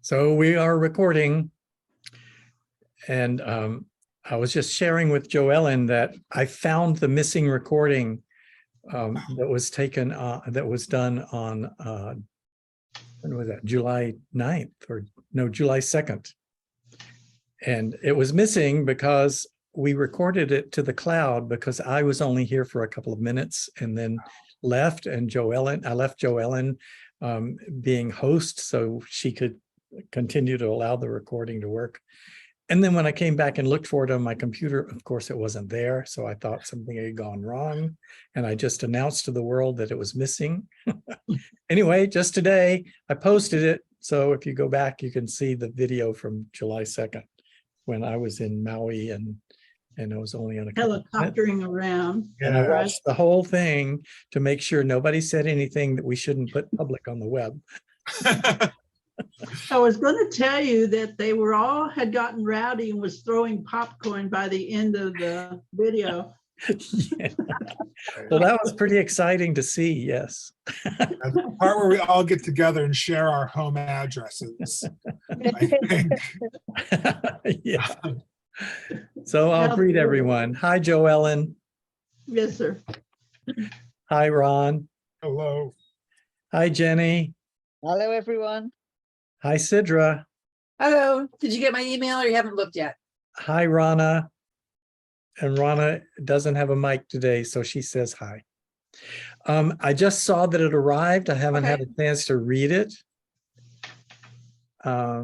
So we are recording, and I was just sharing with Joellen that I found the missing recording that was taken, that was done on, when was that, July 9th or no, July 2nd. And it was missing because we recorded it to the cloud because I was only here for a couple of minutes and then left, and I left Joellen being host so she could continue to allow the recording to work. And then when I came back and looked for it on my computer, of course, it wasn't there. So I thought something had gone wrong. And I just announced to the world that it was missing. Anyway, just today, I posted it. So if you go back, you can see the video from July 2nd when I was in Maui and I was only on a helicoptering around. And I watched the whole thing to make sure nobody said anything that we shouldn't put public on the web. I was going to tell you that they had gotten rowdy and was throwing popcorn by the end of the video. Yeah. Well, that was pretty exciting to see. Yes. The part where we all get together and share our home addresses. I think. Yeah. So I'll greet everyone. Hi, Joellen. Yes, sir. Hi, Ron. Hello. Hi, Jenny. Hello, everyone. Hi, Sidra. Hello. Did you get my email or you haven't looked yet? Hi, Rana. And Rana doesn't have a mic today, so she says hi. I just saw that it arrived. I haven't had a chance to read it. Let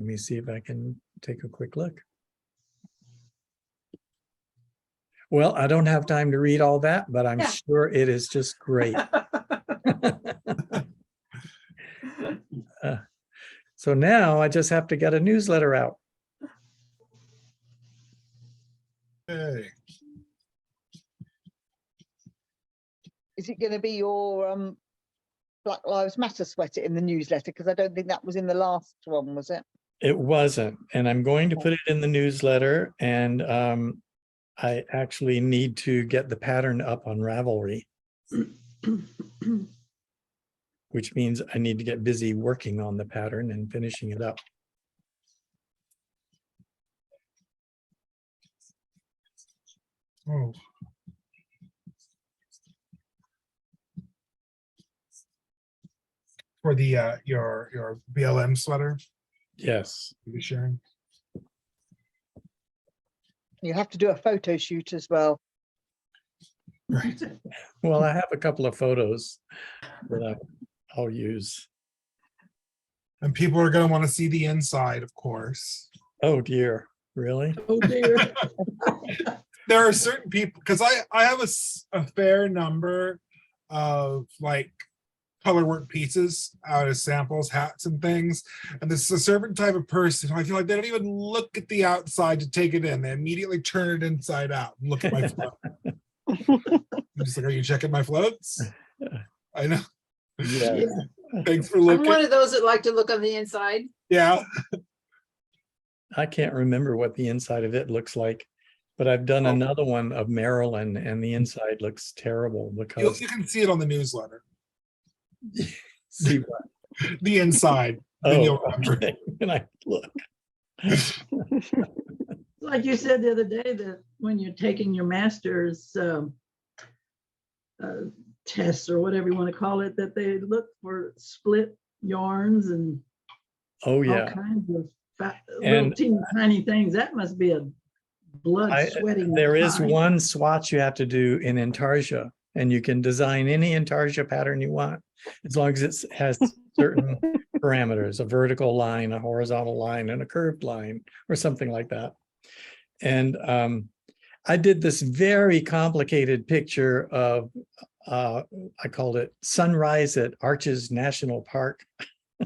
me see if I can take a quick look. Well, I don't have time to read all that, but I'm sure it is just great. So now I just have to get a newsletter out. Hey. Is it going to be your Black Lives Matter sweater in the newsletter? Because I don't think that was in the last one, was it? It wasn't, and I'm going to put it in the newsletter, and I actually need to get the pattern up on Ravelry, which means I need to get busy working on the pattern and finishing it up. Oh. For the your BLM sweater Yes. you're sharing. You have to do a photo shoot as well. Right. Well, I have a couple of photos that I'll use. And people are going to want to see the inside, of course. Oh dear, really? Oh, dear. There are certain people, because I have a fair number of like color work pieces out of samples, hats and things. And this is a certain type of person who I feel like they don't even look at the outside to take it in. They immediately turn it inside out and look at my float. I'm just like, are you checking my floats? I know. Yeah. Thanks for I'm looking. one of those that like to look on the inside. Yeah. I can't remember what the inside of it looks like, but I've done another one of Maryland and the inside looks terrible because You can see it on the newsletter. see what? The inside. Then you'll remember. Okay. And I look. Like you said the other day, that when you're taking your master's tests or whatever you want to call it, that they look for split yarns and Oh all yeah. kinds of little And teeny tiny things. That must be a blood sweating. There is time. one swatch you have to do in Intarsia, and you can design any Intarsia pattern you want, as long as it has certain parameters, a vertical line, a horizontal line, and a curved line, or something like that. And I did this very complicated picture of, I called it Sunrise at Arches National Park.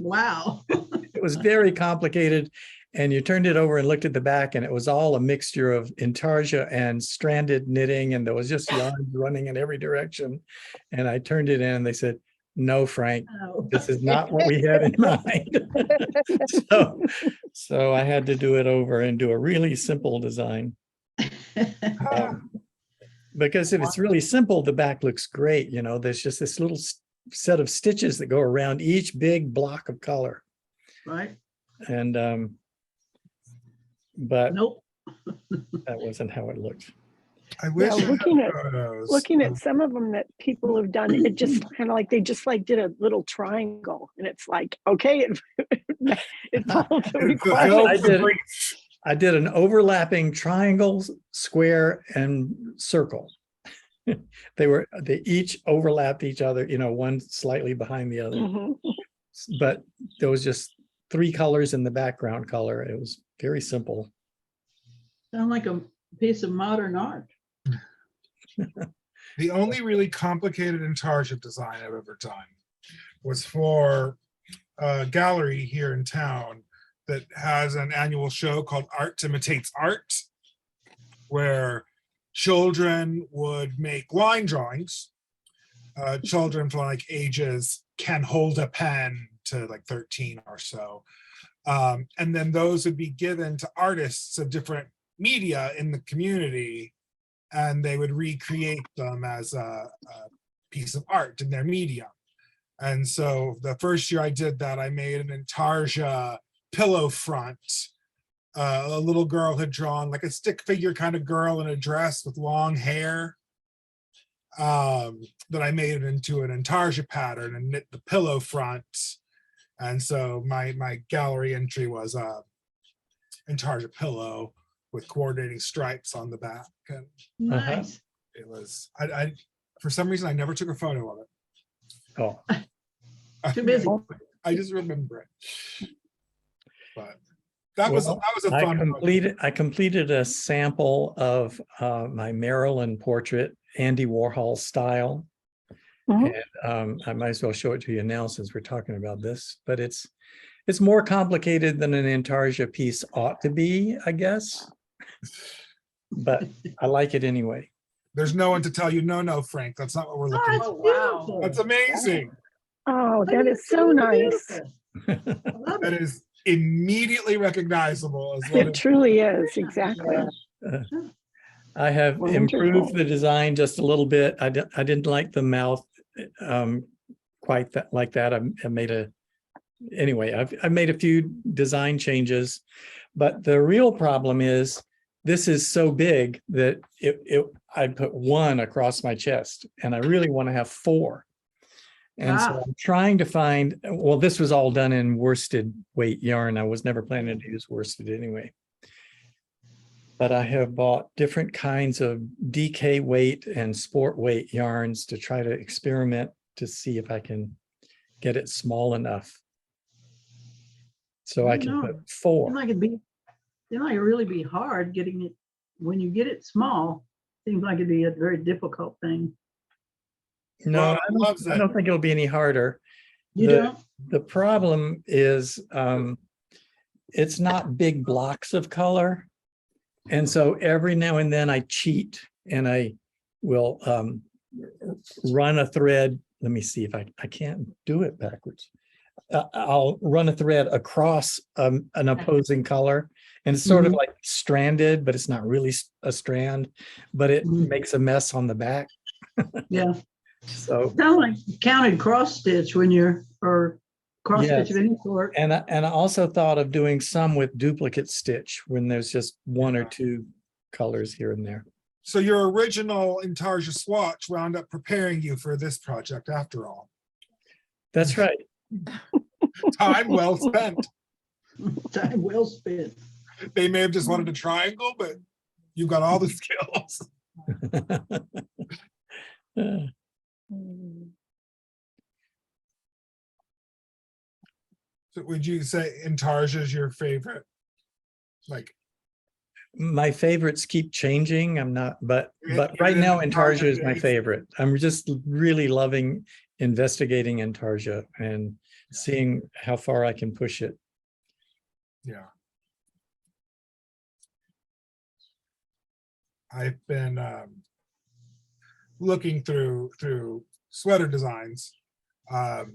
Wow. It was very complicated. And you turned it over and looked at the back, and it was all a mixture of intarsia and stranded knitting, and there was just yarn running in every direction. And I turned it in, and they said, "No, Frank, Oh. this is not what we had in mind." So I had to do it over and do a really simple design. Because if it's really simple, the back looks great. You know, there's just this little set of stitches that go around each big block of color. Right? And, but Nope. that wasn't how it looked. I wish I had looking at- photos Looking of- at some of them that people have done, it just kind of like, they just like did a little triangle and it's like, okay, it followed the it fulfilled requirements. I did- the brief. I did an overlapping triangle, square, and circle. They each overlapped each other, one slightly behind the other. Mhm. But there was just 3 colors in the background color. It was very simple. Sound like a piece of modern art. The only really complicated Intarsia design I've ever done was for a gallery here in town that has an annual show called Art Imitates Art, where children would make line drawings. Children from like ages can hold a pen to like 13 or so. And then those would be given to artists of different media in the community, and they would recreate them as a piece of art in their medium. And so the first year I did that, I made an Intarsia pillow front. A little girl had drawn like a stick figure kind of girl in a dress with long hair. That I made it into an Intarsia pattern and knit the pillow front. And so my gallery entry was a Intarsia pillow with coordinating stripes on the back. And Nice. it was, I for some reason, I never took a photo of it. Oh, Too busy. I just remember it. But that was Well, a fun one. I completed a sample of my Maryland portrait, Andy Warhol style. Mhm. And I might as well show it to you now since we're talking about this, but it's more complicated than an Intarsia piece ought to be, I guess. But I like it anyway. There's no one to tell you, no, Frank, that's not what we're Oh, looking it's for. wow. beautiful. That's amazing. Oh, that Look, is it's so nice. beautiful. I love That it. is immediately recognizable as what It truly is, exactly. I have Wonderful. improved the design just a little bit. I didn't like the mouth quite like that. I made anyway, I've made a few design changes, but the real problem is this is so big that I put 1 across my chest and I really want to have 4. And so I'm trying to find, well, this was all done in worsted weight yarn. I was never planning to use worsted anyway. But I have bought different kinds of DK weight and sport weight yarns to try to experiment to see if I can get it small enough. So I can put Seems 4. like it'd really be hard getting it, when you get it small, seems like it'd be a very difficult thing. No, Well, I don't think it'll be any harder. You The- don't? The problem is it's not big blocks of color. And so every now and then I cheat and I will run a thread. Let me see if I can't do it backwards. I'll run a thread across an opposing color, and it's sort of like stranded, but it's not really a strand, but it Mhm. makes a mess on the back. Yeah. So, Kind of like counted cross stitch when or cross stitch of Yes. any sort. and I also thought of doing some with duplicate stitch when there's just 1 or 2 colors here and there. So your original Intarsia swatch wound up preparing you for this project after all. That's right. Time well spent. Time well spent. They may have just wanted a triangle, but you got all the skills. Mm. So would you say Intarsia is your favorite? Like, My favorites keep changing. I'm not, but It right is now Intarsia Intarsia is my days. favorite. I'm just really loving investigating Intarsia and seeing how far I can push it. yeah. I've been looking through sweater designs, or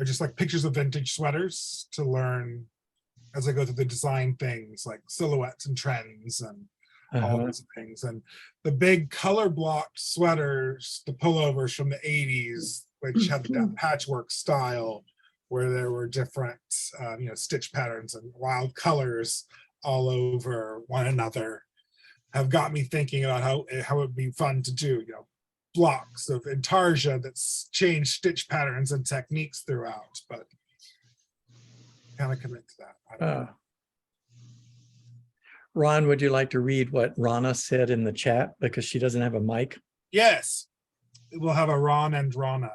just like pictures of vintage sweaters to learn as I go through the design things like silhouettes and trends and all Uh-huh. those things. And the big color blocked sweaters, the pullovers from the 80s, which had that patchwork style where there were different, stitch patterns and wild colors all over one another, have got me thinking about how it would be fun to do, blocks of intarsia that's changed stitch patterns and techniques throughout, but kind of commit to that. I don't know. Ron, would you like to read what Rana said in the chat because she doesn't have a mic? Yes, we'll have a Ron and Rana.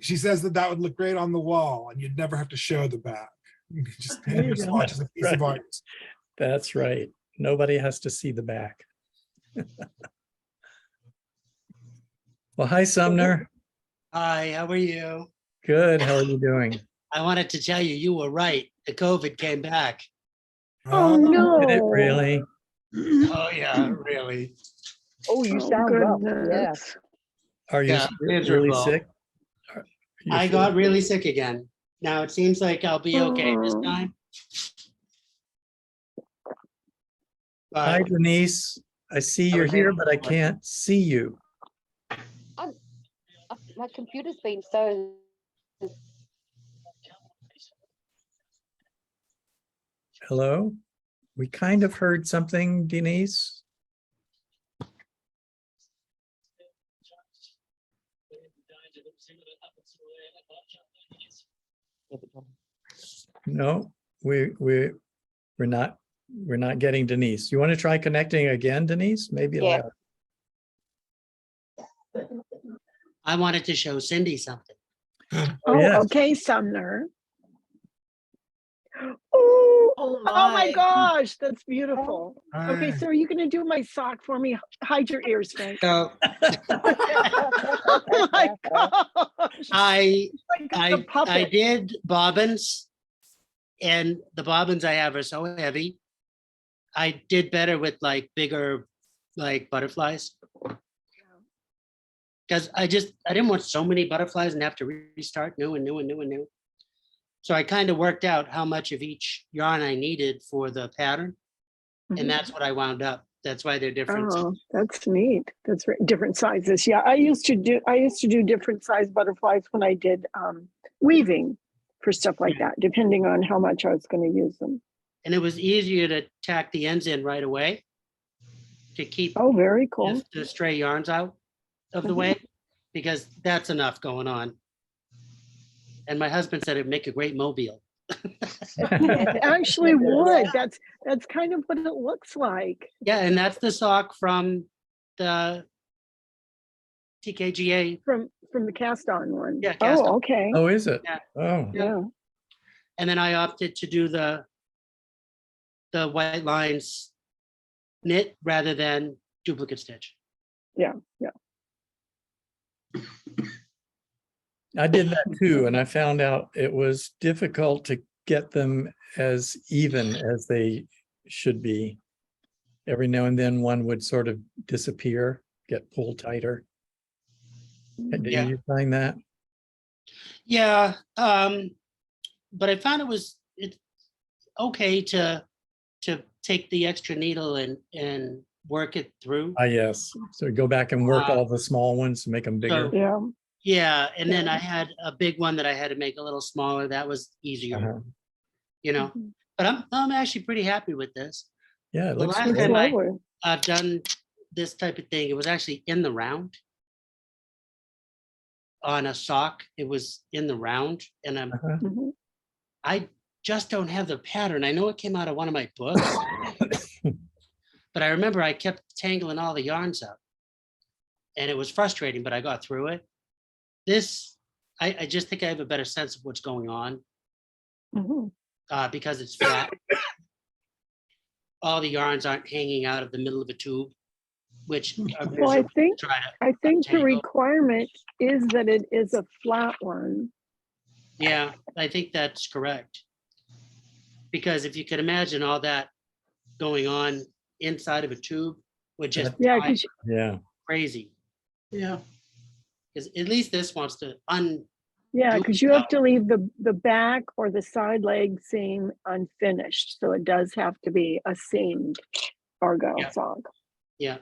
She says that would look great on the wall and you'd never have to show the back. You could just watch as a piece of art. That's right. Nobody has to see the back. Well, hi, Sumner. Hi, how are you? Good. How are you doing? I wanted to tell you, you were right. The COVID came back. Oh, no. Did it really? Oh, yeah, really. Oh, you Oh, sound rough. Yeah. goodness. Are you Yeah, really miserable. sick? I got really sick again. Now it seems like I'll be okay this Oh. time. Hi, But Denise. I see you're here, but I can't see you. My computer's been so. Hello? We kind of heard something, Denise. No, we're not getting Denise. You want to try connecting again, Denise? Maybe. Yeah. I wanted to show Cindy something. Oh, yes. okay, Sumner. Oh, Oh my gosh, that's beautiful. Okay, Hi. so are you gonna do my sock for me? Hide your ears, Frank. So Oh my gosh. I Like a I puppet. did bobbins, and the bobbins I have are so heavy. I did better with like bigger like butterflies. Because I didn't want so many butterflies and have to restart new and new and new and new. So I kind of worked out how much of each yarn I needed for the pattern. Mhm. And that's what I wound up. That's why they're different. Oh, that's neat. That's different sizes. Yeah, I used to do different size butterflies when I did weaving for stuff like that, depending on how much I was going to use them. And it was easier to tack the ends in right away to keep Oh, very cool. the stray yarns out of the way, because that's enough going on. And my husband said it'd make a great mobile. It actually would. That's kind of what it looks like. Yeah, and that's the sock from the TKGA. From the cast on one. Yeah, cast on. Oh, okay. Oh, is it? Yeah. Oh, Yeah. And then I opted to do the white lines knit rather than duplicate stitch. Yeah. I did that too, and I found out it was difficult to get them as even as they should be. Every now and then one would sort of disappear, get pulled tighter. Did Yeah. you find that? Yeah, but I found it's okay to take the extra needle and work it through. Yes. So go back and work Uh, all the small ones to make them bigger. so- Yeah. Yeah, and then I had a big one that I had to make a little smaller. That was easier, Uh-huh. Mhm. But I'm actually pretty happy with this. Yeah, it The looks last Looks great. time lovely. I've done this type of thing, it was actually in the round on a sock. It was in the round, and Uh-huh. Mhm. I just don't have the pattern. I know it came out of one of my books, but I remember I kept tangling all the yarns up, and it was frustrating, but I got through it. This, I just think I have a better sense of what's going on Mhm. because it's flat. All the yarns aren't hanging out of the middle of a tube, which are Well, I miserable to think try to. the Tangle. requirement is that it is a flat one. Yeah, I think that's correct. Because if you could imagine all that going on inside of a tube would just Yeah, drive because Yeah. crazy. Yeah. Because at least this wants to you have to leave the back or the side leg seam unfinished, so it does have to be a seamed argyle Yeah. sock. yeah.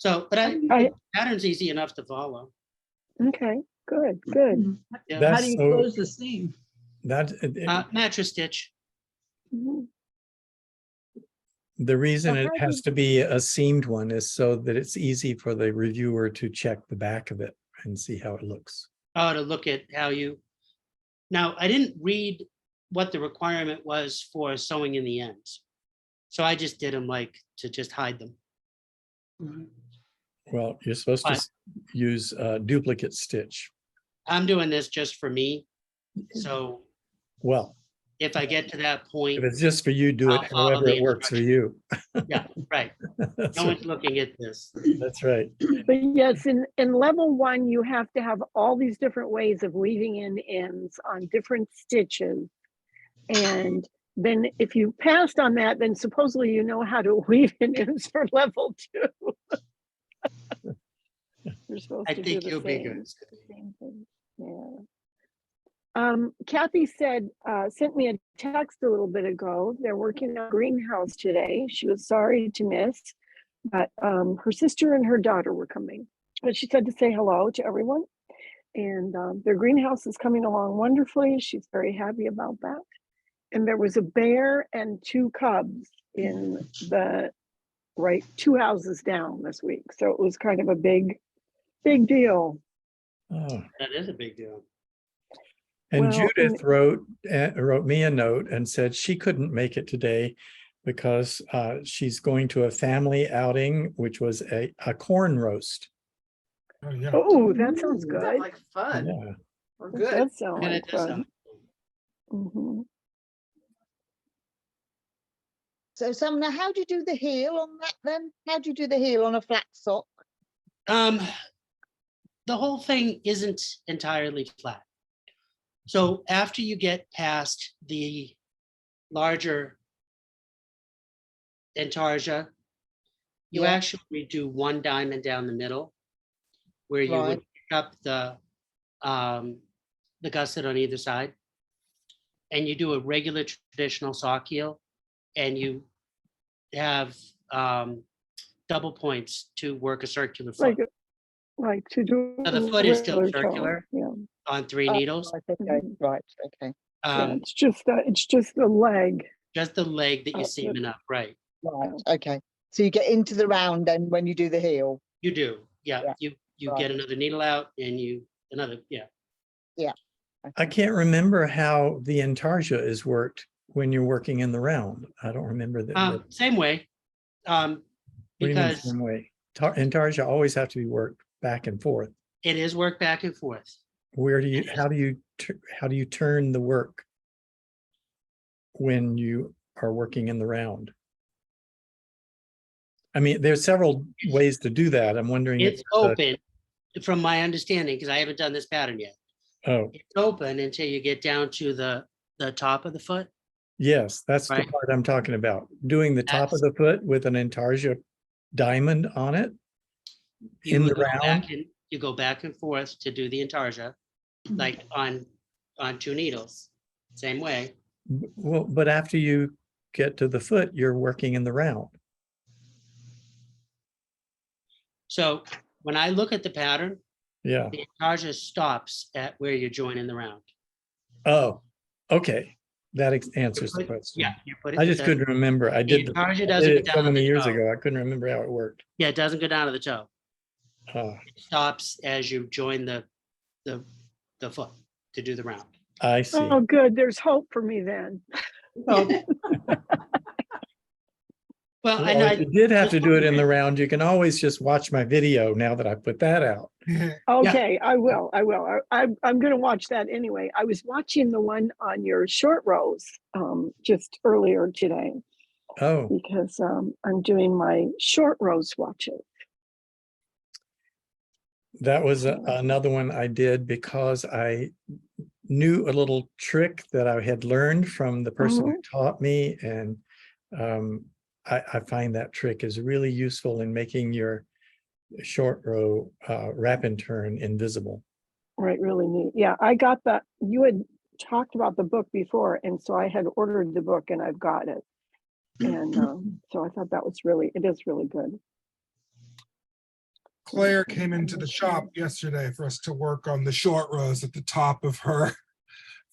So, but I- the pattern's easy enough to follow. Okay, good, good. Yeah. How That's do you so- close the seam? That, Mattress stitch. Mhm. the reason So it how has to be a seamed one is so that it's easy for the reviewer to check the back of it and see how it looks. Oh, to look at how you. Now, I didn't read what the requirement was for sewing in the ends. So I just did them like to just hide them. Well, you're supposed to But- use duplicate stitch. I'm doing this just for me. So Well, if I get to that point, if it's just for you, do it I'll follow however the it works for you. yeah, right. That's No right. one's looking at this. That's right. But yes, in level one, you have to have all these different ways of weaving in ends on different stitches. And then if you passed on that, then supposedly you know how to weave in ends for level two. You're supposed I to do think the you'll be good. same thing. Yeah. Kathy said, sent me a text a little bit ago. They're working on a greenhouse today. She was sorry to miss, but her sister and her daughter were coming. But she said to say hello to everyone. And their greenhouse is coming along wonderfully. She's very happy about that. And there was a bear and two cubs in the two houses down this week. So it was kind of a big deal. Oh. That is a big deal. And Well, Judith wrote me a note and said she couldn't make it today because she's going to a family outing, which was a corn roast. Oh, yeah. Oh, that sounds Sounds good. like fun. Yeah. Or That good. does sound Yeah, like it does fun. sound- Mhm. So Sumner, how do you do the heel on that then? How do you do the heel on a flat sock? The whole thing isn't entirely flat. So after you get past the larger intarsia, you Yeah. actually do one diamond down the middle where you would Right. pick up the gusset on either side. And you do a regular traditional sock heel and you have double points to work a circular foot Like to do. So the foot is still regular toe, circular? Yeah. on 3 Oh, needles. Right, okay, right, okay, Yeah, it's just the leg. Just the leg that you're Oh, seaming up, right? right, okay. So you get into the round then when you do the heel. You do, yeah. Yeah, You right. get another needle out and another. I can't remember how the intarsia is worked when you're working in the round. I don't remember that. Same way. What do you mean Because same way? Intarsia always have to be worked back and forth. it is work back and forth. How do you turn the work when you are working in the round? I mean, there's several ways to do that. I'm wondering if It's open, from my understanding, because I haven't done this pattern yet. oh, It's open until you get down to the top of the foot. yes, that's the Right. part I'm talking about. Doing the top of the foot with an intarsia diamond on it You in the would go round. back and you go back and forth to do the intarsia, like on 2 needles. Same way. Well, but after you get to the foot, you're working in the round. So when I look at the pattern, Yeah. the intarsia stops at where you join in the round. Oh, okay. That answers the Put- question. Yeah, you put it. I just the- couldn't remember. I The did intarsia I doesn't did go it so down to many the years toe. ago. I couldn't remember how it worked. Yeah, it doesn't go down to the toe. Oh, It stops as you join the foot to do the round. I see. Oh, good. There's hope for me then. Well, Well, and if you did have to do it in the round, you can always just watch my video now that I put that out. Okay, I will. I'm going to watch that anyway. I was watching the one on your short rows just earlier today Oh, because I'm doing my short row swatches. that was another one I did because I knew a little trick that I had learned from the person who taught me. And I find that trick is really useful in making your short row wrap and turn invisible. Right, really neat. Yeah, I got that. You had talked about the book before, and so I had ordered the book and I've got it. And so I thought it is really good. Claire came into the shop yesterday for us to work on the short rows at the top of her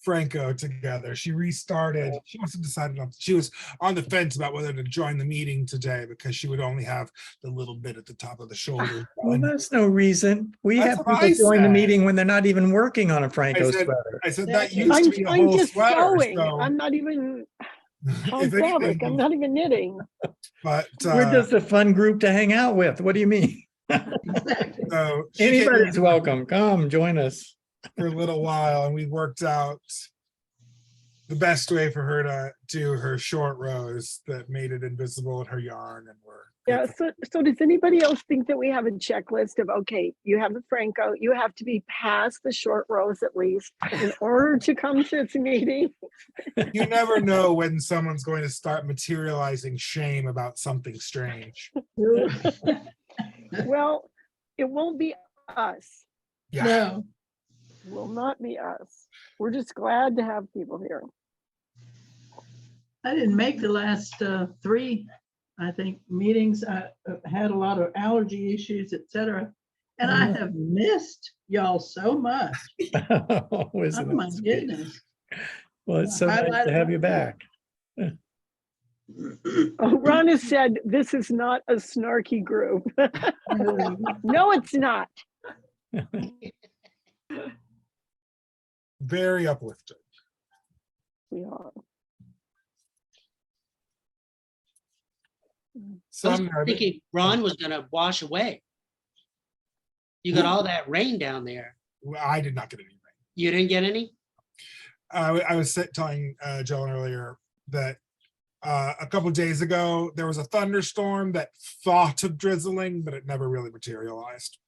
Phrancko together. She restarted. She must have decided not. She was on the fence about whether to join the meeting today because she would only have the little bit at the top of the shoulder. Well, that's no reason. We That's have what people I join the said. meeting when they're not even working on a Phrancko said- sweater. I said that Exactly. used to be a I'm whole just sweater. sewing. So I'm not even on if fabric. I'm anything, not even knitting. but We're just a fun group to hang out with. What do you mean? Exactly. so she came in Anybody's welcome. Come join us. for a little while, and we worked out the best way for her to do her short rows that made it invisible in her yarn, and we're Yeah, so does anybody else think that we have a checklist of, okay, you have the Phrancko, you have to be past the short rows at least in order to come to its meeting? you never know when someone's going to start materializing shame about something strange. Well, it won't be us. Yeah. No, It will not be us. We're just glad to have people here. I didn't make the last 3, I think, meetings. I had a lot of allergy issues, etc. And I have missed y'all so much. Oh, Oh isn't my it sweet? goodness. Well, it's so nice to have you back. Oh, Ron has said, this is not a snarky group. No, it's not. Very uplifting. We are. I was Some thinking Ron was gonna wash away. You got all that rain down there. I did not get any rain. You didn't get any? I was telling Joan earlier that a couple of days ago there was a thunderstorm that thought of drizzling, but it never really materialized.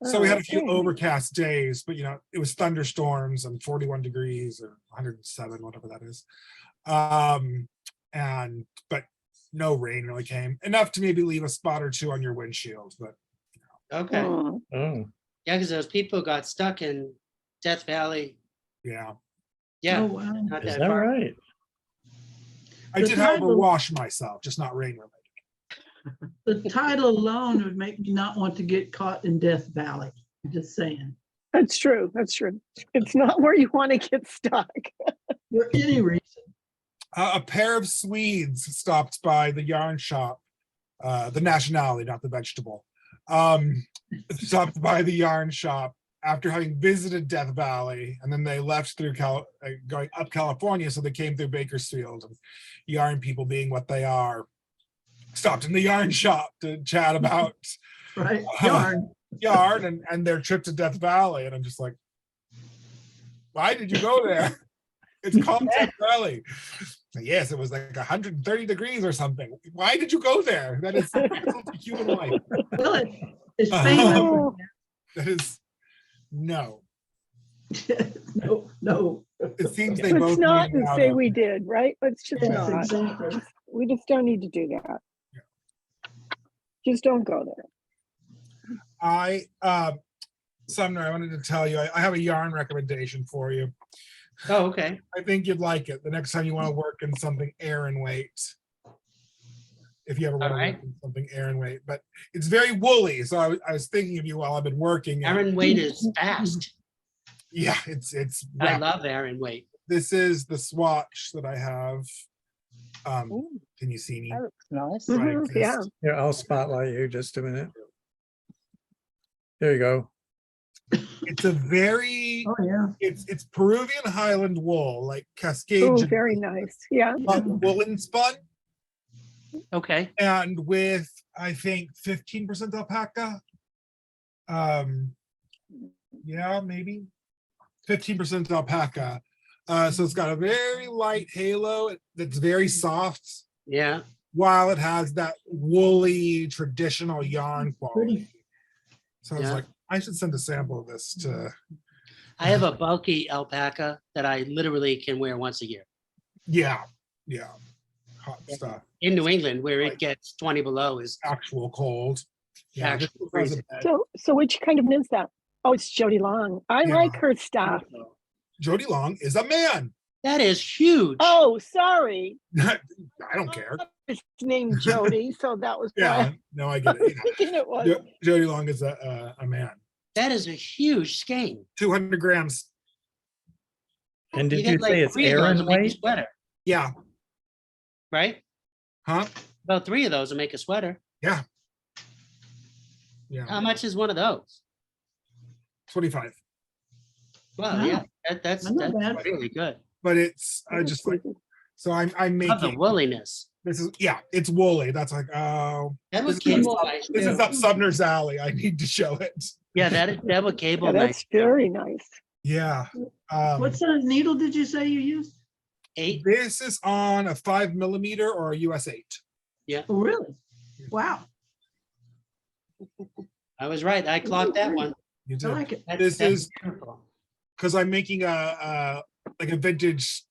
So we had a few Okay. overcast days, but it was thunderstorms and 41 degrees or 107, whatever that is. But no rain really came. Enough to maybe leave a spot or two on your windshield, but Okay. Oh, Oh, Yeah, because those people got stuck in Death Valley. yeah. Yeah, Oh, wow. not is that that far. right? I The did, however, title- wash myself, just not rain related. The title alone would make me not want to get caught in Death Valley. I'm just saying. that's true. That's true. It's not where you want to get stuck. For any reason. A pair of Swedes stopped by the yarn shop, the nationality, not the vegetable. Stopped by the yarn shop after having visited Death Valley, and then they left through going up California, so they came through Bakersfield. And yarn people, being what they are, stopped in the yarn shop to chat about Right? Yarn. yarn and their trip to Death Valley. And I'm just like, why did you go there? It's called Death Valley. Yes, it was like 130 degrees or something. Why did you go there? That is human life. Well, it's famous. Oh, That is no. No. It seems they let's both not made and out say of- we did, right? Let's just Yes, not. exactly. We just don't need to do that. Just don't go there. Sumner, I wanted to tell you, I have a yarn recommendation for you. Oh, okay. I think you'd like it the next time you want to work in something air and weight. If you ever want to Alright. work in something air and weight, but it's very woolly. So I was thinking of you while I've been working. and Aaron Wade is fast. Yeah, it's I rapid. love Aaron Wade. This is the swatch that I have. Ooh, Can you see me? that looks nice. So I Mhm, yeah. exist. Here, I'll spotlight you just a minute. There you go. It's a very Oh, yeah. it's Peruvian Highland wool, like Cascade, Oh, very nice. Yeah. but woolen spun, Okay. and with I think 15% alpaca. Yeah, maybe 15% alpaca. So it's got a very light halo that's very soft, Yeah. while it has that woolly traditional yarn quality. Pretty. So I was Yeah. like, I should send a sample of this to. I have a bulky alpaca that I literally can wear once a year. Yeah, hot Yeah. stuff. In New England, where Right. it gets 20 below is Actual cold. Yeah, this Actual wasn't freezing. bad. So which kind of knit is that? Oh, it's Jody Long. I Yeah. like her stuff. Jody Long is a man. that is huge. Oh, sorry. I don't care. it's named Jody, so that was why Yeah, no, I get I was it. thinking it was. Jody Long is a man. That is a huge skein. 200 grams. And did get you like say it's 3 of those Aaron to make a weight? sweater, Yeah. right? Huh? About 3 of those will make a sweater. Yeah. How much is one of those? 25. Well, Wow. yeah, that's Not bad. really good. But it's I That's just like, decent. so I'm Love the making woolliness. this is, yeah, it's woolly. That's like, oh, That this would is, cable up, nice. this is too. up Sumner's alley. I need to show it. Yeah, that would cable Yeah, nice. that's very nice. Yeah. What size needle did you say you used? 8. This is on a 5mm or a US 8. Oh, really? Wow, I was right. I clocked that one. You I did. like it. That's- This that's is beautiful. because I'm making a like a vintage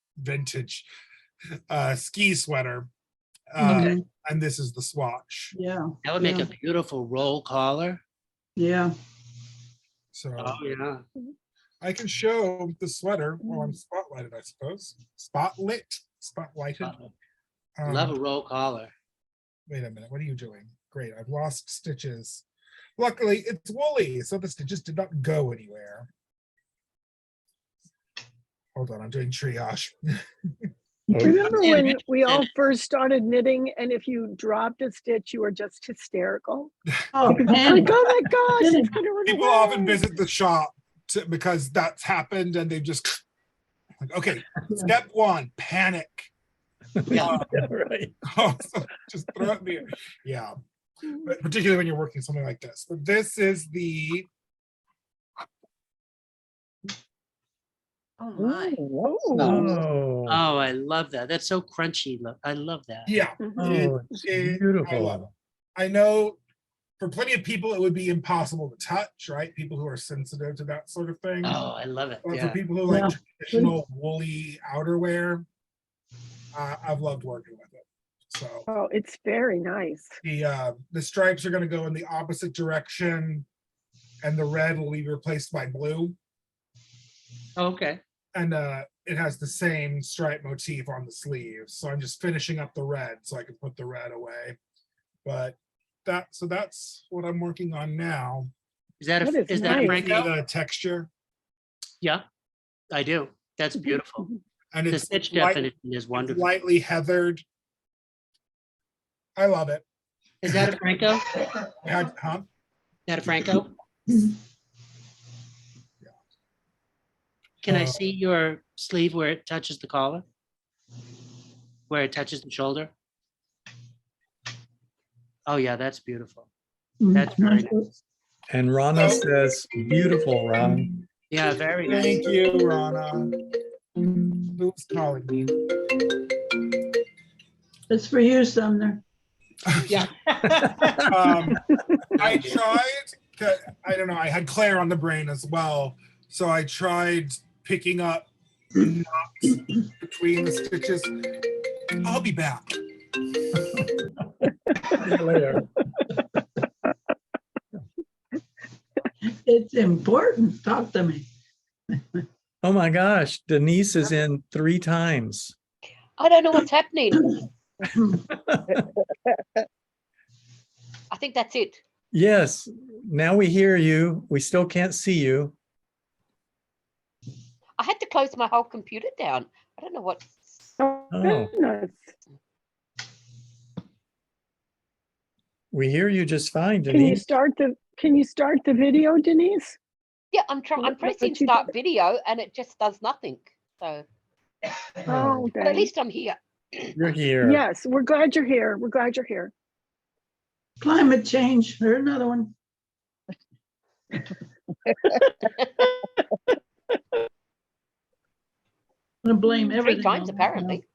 ski sweater. Okay. And this is the swatch. Yeah, That would make yeah. a beautiful roll collar. yeah. So Oh, yeah. I can show the sweater while I'm spotlighted, I suppose. Spotlighted. Love a roll collar. Wait a minute, what are you doing? Great, I've lost stitches. Luckily, it's woolly, so the stitches did not go anywhere. Hold on, I'm doing triage. Remember Yeah, when Richard we said all it. first started knitting and if you dropped a stitch, you were just hysterical? Oh, Like, panic. oh my gosh, it's gonna run People often away." visit the shop because that's happened and they've just like, okay, Yeah. step 1, panic. Yeah. Right. So just throw it in the air. Yeah, but particularly when you're working something like this. But this is the Oh, my. Ooh, that's Ooh. nice. Oh, Oh, I love that. That's so crunchy. I love that. yeah. Mhm. oh, it's I love it. beautiful. I know for plenty of people it would be impossible to touch, right? People who are sensitive to that sort of thing. Oh, I love it. Or for Yeah. people who like Yeah. traditional woolly outerwear, I've loved working with it. So Oh, it's very nice. the stripes are going to go in the opposite direction, and the red will be replaced by blue. Okay. And it has the same stripe motif on the sleeves. So I'm just finishing up the red so I can put the red away. But that's what I'm working on now. Is that That is is that a nice. See Phrancko? the texture, Yeah, I do. That's beautiful. Mhm. and The it's stitch light- definition is it's wonderful. lightly heathered. I love it. Is that a Phrancko? I had, huh? Is that a Phrancko? Can I see your sleeve where it touches the collar? Where it touches the shoulder? Oh, yeah, that's beautiful. That's very nice. And Rana says, beautiful, Ron. Yeah, very nice. Thank you, Rana. Who's calling me? It's for you, Sumner. Yeah. I tried, I don't know, I had Claire on the brain as well. So I tried picking up knots between the stitches. I'll be back. See you later. It's important. Talk to me. Oh my gosh, Denise is in 3 times. I don't know what's happening. I think that's it. Yes, now we hear you. We still can't see you. I had to close my whole computer down. I don't know what. Oh, Oh. goodness. We hear you just fine, Can you Denise. start the video, Denise? Yeah, I'm trying. I'm What pressing you start video, and it just does nothing. So, Oh, but at okay. least I'm here. You're here. Yes, we're glad you're here. We're glad you're here. Climate change. There's another one. I'm gonna blame 3 everything. times on that apparently.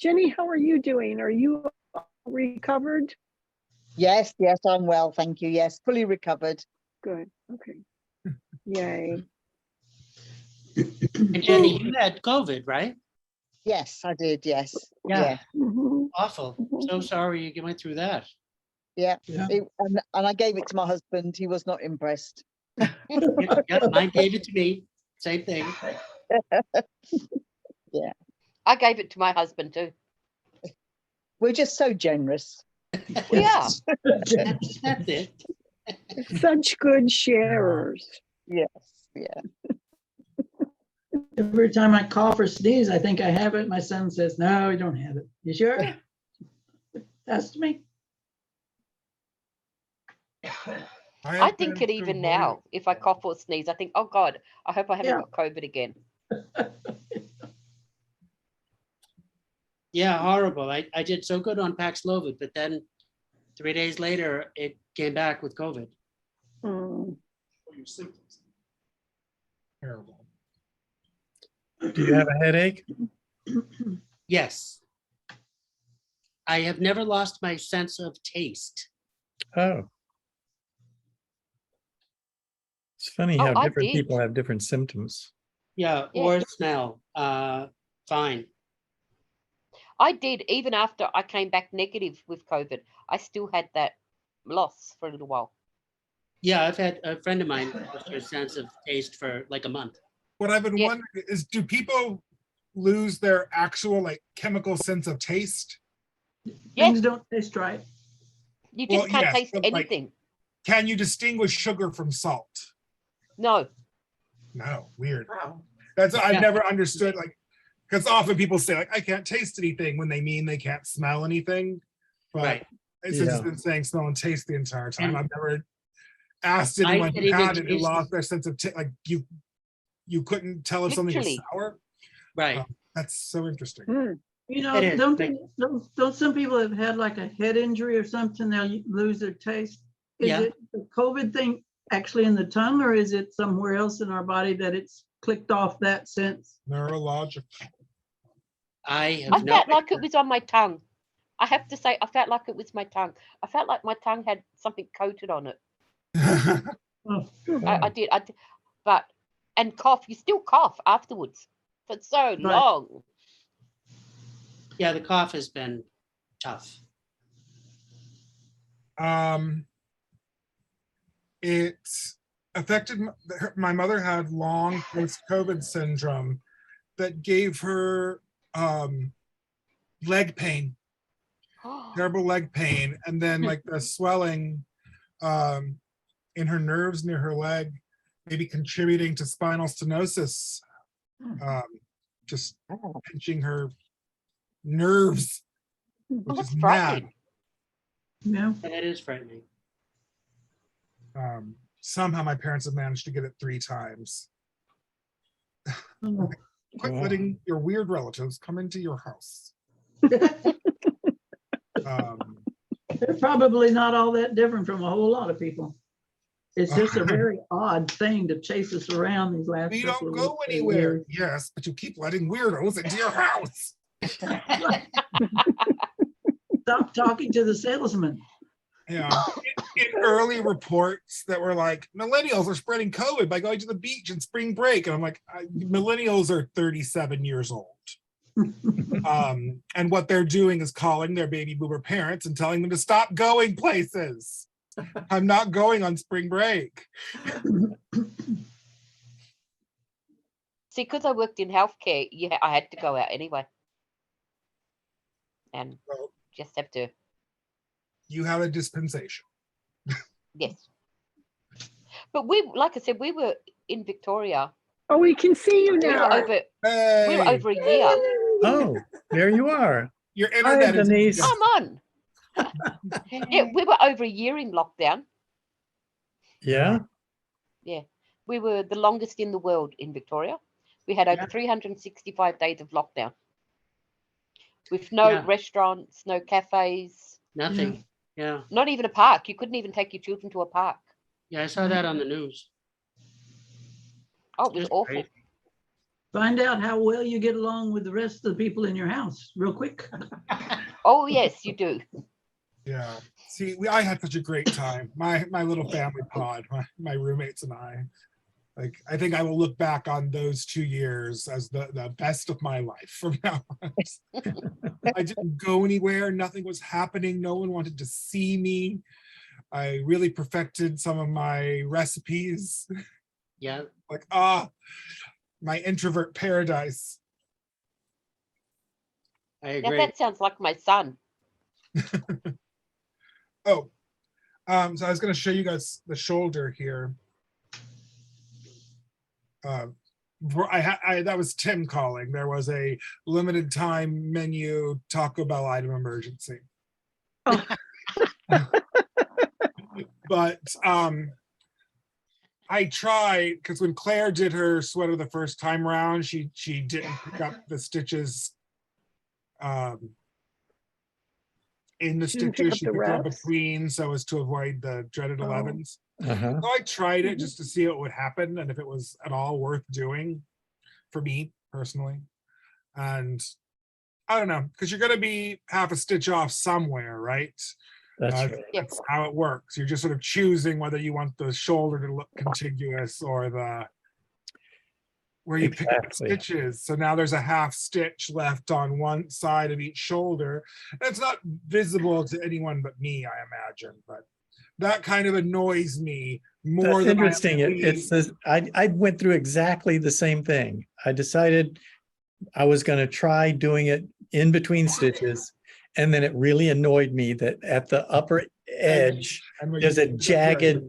Jenny, how are you doing? Are you recovered? Yes, yes, I'm well, thank you. Yes, fully recovered. Good. Okay. Yay. And Jenny, you had COVID, right? Yes, I did. Yes. Yeah. Mhm. Awful. So sorry you went through that. Yeah. And I gave it to my husband. He was not impressed. Yeah, mine gave it to me. Same thing. I gave it to my husband too. We're just so generous. We are. That's it. Such good sharers. Yes, yeah. Every time I cough or sneeze, I think I have it. My son says, no, you don't have it. You sure? Test me. I have think been it even avoiding- now. If I cough or sneeze, I think, oh God, I hope I haven't Yeah. got COVID again. Yeah, horrible. I did so good on Paxlovid, but then 3 days later, it came back with COVID. Mm. What are your symptoms? Terrible. Do you have a headache? Yes. I have never lost my sense of taste. Oh. It's funny Oh, how I different did. people have different symptoms. Yeah, Yeah. or smell. Fine. I did, even after I came back negative with COVID, I still had that loss for a little while. Yeah, I've had a friend of mine lost her sense of taste for like a month. What I've been Yeah. wondering is, do people lose their actual like chemical sense of taste? Yes, Things don't taste right. you Well, just can't yes, taste but, like, anything. Can you distinguish sugar from salt? No. No, weird. Wow. That's I've Yeah. never understood, like, because often people say like I can't taste anything when they mean they can't smell anything. But Right. since it's Yeah. been saying smell and taste the entire time, And I've never asked I anyone could who even had it who taste lost their sense of like you couldn't tell if something was Literally. sour. Right. That's so interesting. Mm. You know, It is. don't some people have had like a head injury or something, they'll lose their taste? Is Yeah. it the COVID thing actually in the tongue, or is it somewhere else in our body that it's clicked off that sense? Neurological. I I have no felt like it was on my tongue. I have to say, I felt like it was my tongue. I felt like my tongue had something coated on it. Oh, I did. But, and cough, you still cough afterwards for so long. Yeah, the cough has been tough. It affected my mother had long post-COVID syndrome that gave her leg pain, terrible leg pain, and then like the swelling in her nerves near her leg, maybe contributing to spinal stenosis, just pinching her nerves, which That's is mad. frightening. yeah. And it is frightening. Somehow my parents have managed to get it 3 times. Oh. Quit Wow. letting your weird relatives come into your house. They're probably not all that different from a whole lot of people. It's just a very odd thing to chase us around these last. We couple don't of go weeks or anywhere. years. Yes, but you keep letting weirdos into your house. Stop talking to the salesman. Yeah. In early reports that were like, millennials are spreading COVID by going to the beach in spring break. And I'm like, millennials are 37 years old. And what they're doing is calling their baby boomer parents and telling them to stop going places. I'm not going on spring break. See, because I worked in healthcare, I had to go out anyway. And Well, just have to, you have a dispensation. yes. But like I said, we were in Victoria. Oh, we can see you We were now. over, Hey, we were over a year. Oh, there you are. your Hi, internet is Denise. Come on. Yeah, we were over a year in lockdown. Yeah. We were the longest in the world in Victoria. We had over Yeah. 365 days of lockdown with no Yeah. restaurants, no cafes, Nothing. Yeah. not even a park. You couldn't even take your children to a park. Yeah, I saw that on the news. Oh, it was Just awful. crazy. Find out how well you get along with the rest of the people in your house real quick. Oh, yes, you do. Yeah. See, I had such a great time. My little family pod, my roommates and I. Like, I think I will look back on those 2 years as the best of my life from now on. I didn't go anywhere. Nothing was happening. No one wanted to see me. I really perfected some of my recipes. Yeah. Like, my introvert paradise. I Now agree. that sounds like my son. Oh, so I was going to show you guys the shoulder here. That was Tim calling. There was a limited time menu Taco Bell item emergency. But I tried, because when Claire did her sweater the first time around, she didn't pick up the stitches in the She didn't pick stitches. up She the picked it up reps? between so as to avoid the dreaded Oh. 11s. Uh-huh. So I tried it just to see what would happen and if it was at all worth doing for me personally. And I don't know, because you're going to be half a stitch off somewhere, right? That's Uh, right. That's how it works. You're just sort of choosing whether you want the shoulder to look contiguous or the where you pick up the Exactly. stitches. So now there's a half stitch left on one side of each shoulder. That's not visible to anyone but me, I imagine. But that kind of annoys me more That's than I interesting. It's this, I went through exactly the same thing. I decided I was going to try doing it in between stitches. And then it really annoyed me that at the upper edge, and when there's you a pick up jagged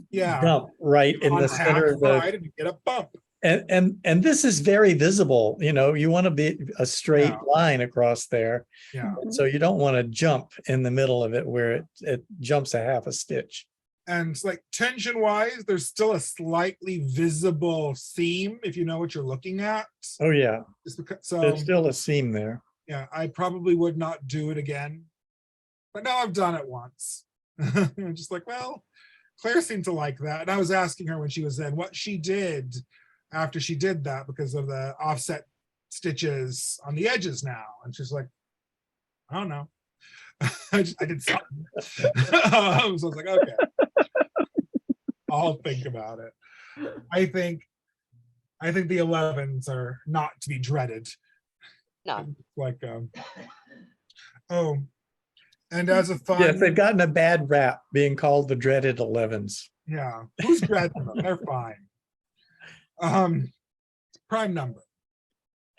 yeah dump right in on the center half of the, side and you get a bump. and this is very visible. You know, you want to be a straight Yeah. line across there. Yeah. So you don't want to jump in the middle of it where it jumps a half a stitch. And it's like tension wise, there's still a slightly visible seam if you know what you're looking at. Oh yeah, Just because, there's still a seam there. yeah, I probably would not do it again. But now I've done it once. I'm just like, well, Claire seemed to like that. And I was asking her when she was in what she did after she did that because of the offset stitches on the edges now. And she's like, I don't know. I did something. So I was like, okay. I'll think about it. I think the 11s are not to be dreaded. No. Like oh, and as a fun, Yes, they've gotten a bad rap being called the dreaded 11s. yeah, who's dreading them? They're fine. Prime number.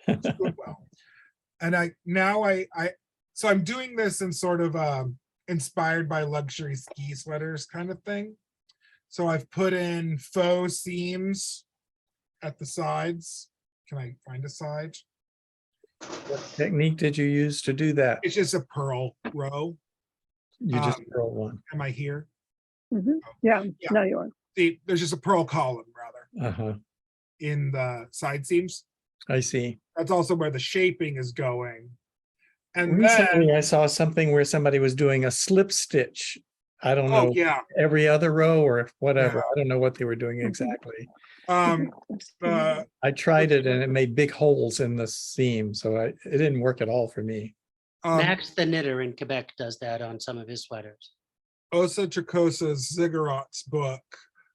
It's doing well. And so I'm doing this in sort of inspired by luxury ski sweaters kind of thing. So I've put in faux seams at the sides. Can I find a side? What technique did you use to do that? It's just a purl row. You just roll one. Am I here? Mhm. Yeah, Yeah. now you are. See, there's just a purl column rather Uh-huh. in the side seams. I see. That's also where the shaping is going. And Recently, then, I saw something where somebody was doing a slip stitch. I don't oh know, yeah, every other row or whatever. Yeah. I don't know what they were doing exactly. um, Mhm. I tried it and it made big holes in the seam, so it didn't work at all for me. Max the knitter in Quebec does that on some of his sweaters. Osa Tricosa's Ziggurat's book,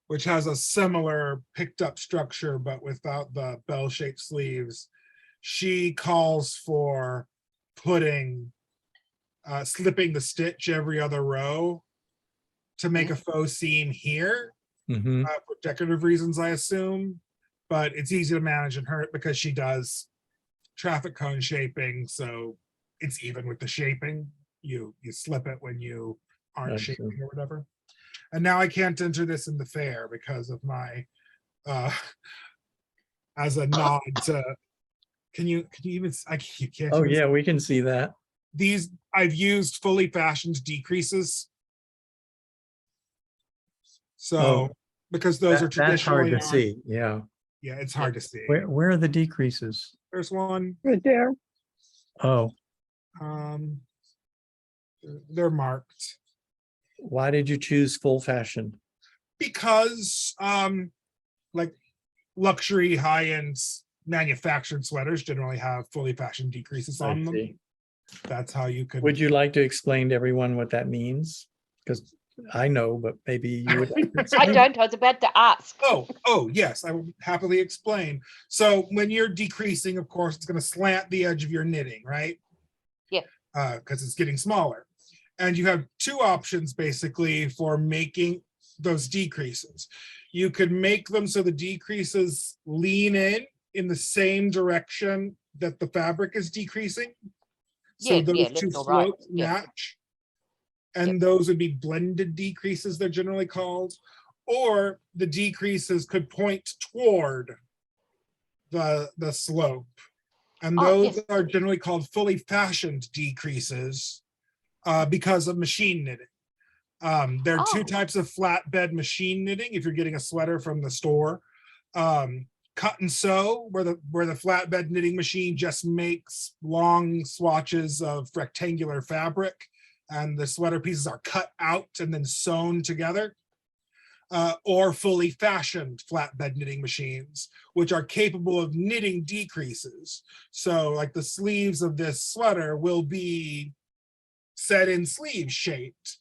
which has a similar picked up structure but without the bell-shaped sleeves, she calls for putting slipping the stitch every other row to make a faux seam here Mhm. for decorative reasons, I assume. But it's easy to manage in her because she does traffic cone shaping, so it's even with the shaping. You slip it when you aren't I see. shaping or whatever. And now I can't enter this in the fair because of my as a nod to can you even you can't Oh even- yeah, we can see that. these I've used fully fashioned decreases. So Oh, because those are That's hard traditionally to on- see. Yeah. yeah, it's hard to see. Where are the decreases? There's one. Right there. Oh, Um, they're marked why did you choose full fashion? because like luxury high-end manufactured sweaters generally have fully fashioned decreases I on them. see. That's how you could. Would you like to explain to everyone what that means? Because I know, but maybe you would. Like to I explain. don't. I was about to ask. Oh, yes, I will happily explain. So when you're decreasing, of course, it's going to slant the edge of your knitting, right? Yeah. Because it's getting smaller. And you have two options basically for making those decreases. You could make them so the decreases lean in the same direction that the fabric is decreasing. So Yeah, those yeah, two left or right. slopes Yeah. match. And those would be blended decreases, they're generally called. Or the decreases could point toward the slope. And Oh, those yes. are generally called fully fashioned decreases because of machine knitting. There are two Oh. types of flatbed machine knitting if you're getting a sweater from the store. Cut and sew, where the flatbed knitting machine just makes long swatches of rectangular fabric, and the sweater pieces are cut out and then sewn together. Or fully fashioned flatbed knitting machines, which are capable of knitting decreases. So like the sleeves of this sweater will be set in sleeve shaped,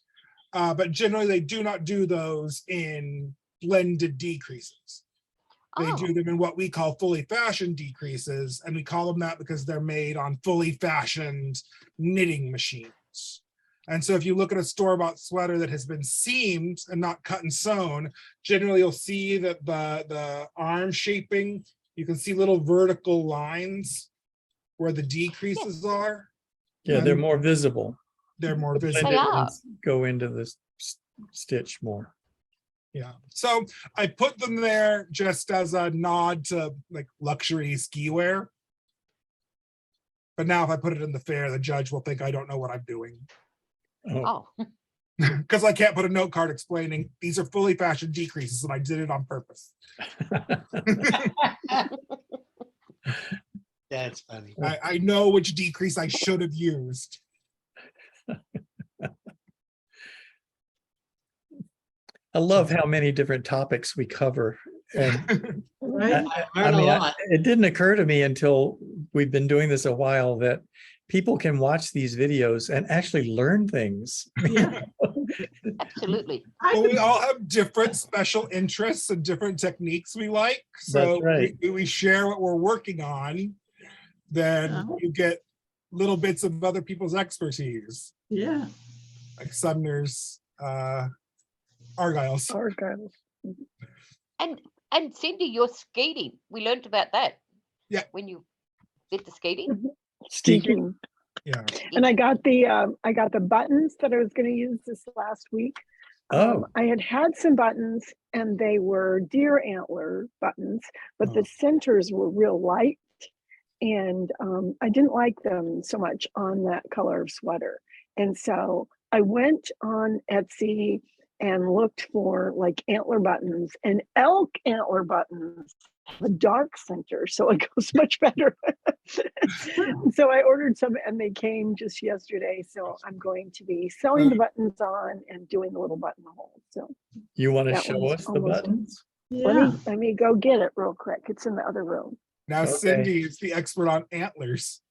but generally they do not do those in blended decreases. They Oh. do them in what we call fully fashioned decreases, and we call them that because they're made on fully fashioned knitting machines. And so if you look at a store-bought sweater that has been seamed and not cut and sewn, generally you'll see that the arm shaping, you can see little vertical lines where the decreases are. Yeah, they're And more visible. they're more The visible. blended They are. ones go into the stitch more. Yeah, so I put them there just as a nod to like luxury ski wear. But now if I put it in the fair, the judge will think I don't know what I'm doing. Oh, Oh. Because I can't put a note card explaining these are fully fashioned decreases and I did it on purpose. That's funny. I know which decrease I should have used. I love how many different topics we cover. And Right? I learned a lot. it didn't occur to me until we've been doing this a while that people can watch these videos and actually learn things. Yeah. Absolutely. Well, we all have different special interests and different techniques we like. So That's right. we share what we're working on, then Uh-huh. you get little bits of other people's expertise, Yeah. like Sumner's, Argyle's. Argyle. And Cindy, you're skating. We learned about that. Yeah. When you did the skating. Speaking. Yeah. And I got the buttons that I was going to use this last week. Oh. I had some buttons and they were deer antler buttons, but the centers were real light. And I didn't like them so much on that color of sweater. And so I went on Etsy and looked for like antler buttons, and elk antler buttons have a dark center, so it goes much better. So I ordered some and they came just yesterday. So I'm going to be sewing the buttons on and doing the little buttonhole. So You want to that show one's us the almost- buttons? Yeah. let me go get it real quick. It's in the other room. Now Okay. Cindy is the expert on antlers.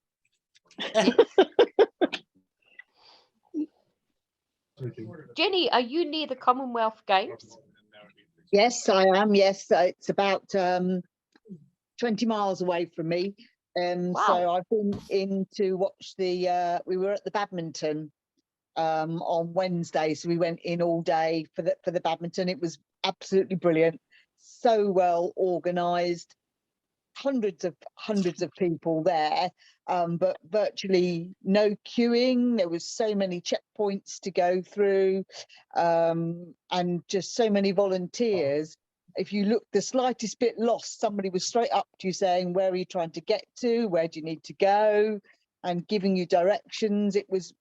Jenny, are you near the Commonwealth Games? Yes, I am. Yes, it's about 20 miles away from me. So Wow. I've been in to watch we were at the badminton on Wednesday. So we went in all day for the badminton. It was absolutely brilliant. So well organized. Hundreds of people there, but virtually no queuing. There was so many checkpoints to go through, and just so many volunteers. If you look the slightest bit lost, somebody was straight up to you saying, "Where are you trying to get to? Where do you need to go?" and giving you directions. It was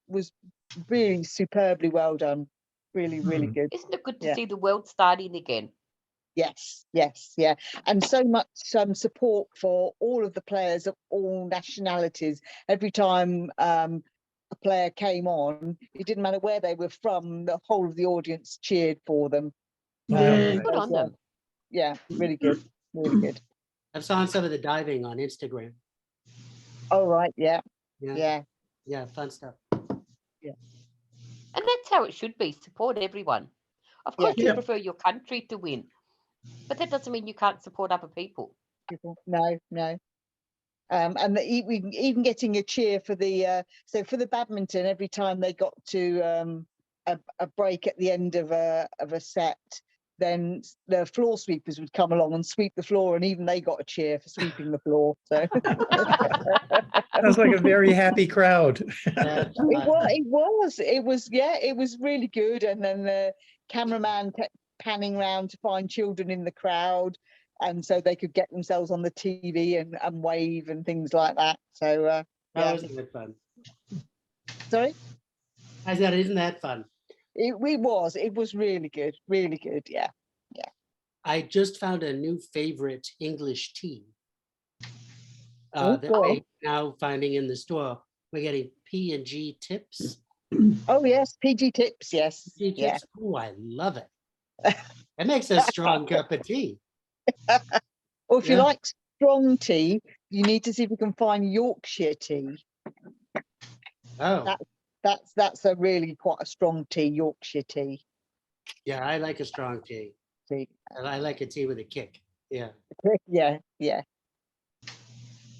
really superbly well done. Really, really good. Isn't it good to Yeah. see the world starting again? Yes, yeah. And so much support for all of the players of all nationalities. Every time a player came on, it didn't matter where they were from, the whole of the audience cheered for them. Yeah. Good on them. Yeah, really good. Really good. I've saw some of the diving on Instagram. All right, yeah. Yeah, fun stuff. And that's how it should be. Support everyone. Of course, you Yeah. prefer your country to win, but that doesn't mean you can't support other people. No. And even getting a cheer for so for the badminton, every time they got to a break at the end of a set, then the floor sweepers would come along and sweep the floor, and even they got a cheer for sweeping the floor. So Sounds like a very happy crowd. That's it was really good. And then the cameraman kept panning around to find children in the crowd, and so they could get themselves on the TV and wave and things like that. So that yeah. was fun. Sorry, I said, isn't that fun? it was really good, yeah. I just found a new favorite English tea. Oh, That go on. I'm now finding in the store. We're getting P&G tips. Oh yes, PG tips, yes. P&G Yeah. tips. Oh, I love it. It makes a strong cup of tea. Or if you Yeah. like strong tea, you need to see if you can find Yorkshire tea. Oh, That's a really quite a strong tea, Yorkshire tea. yeah, I like a strong tea. I like a tea with a kick. Yeah. Yeah.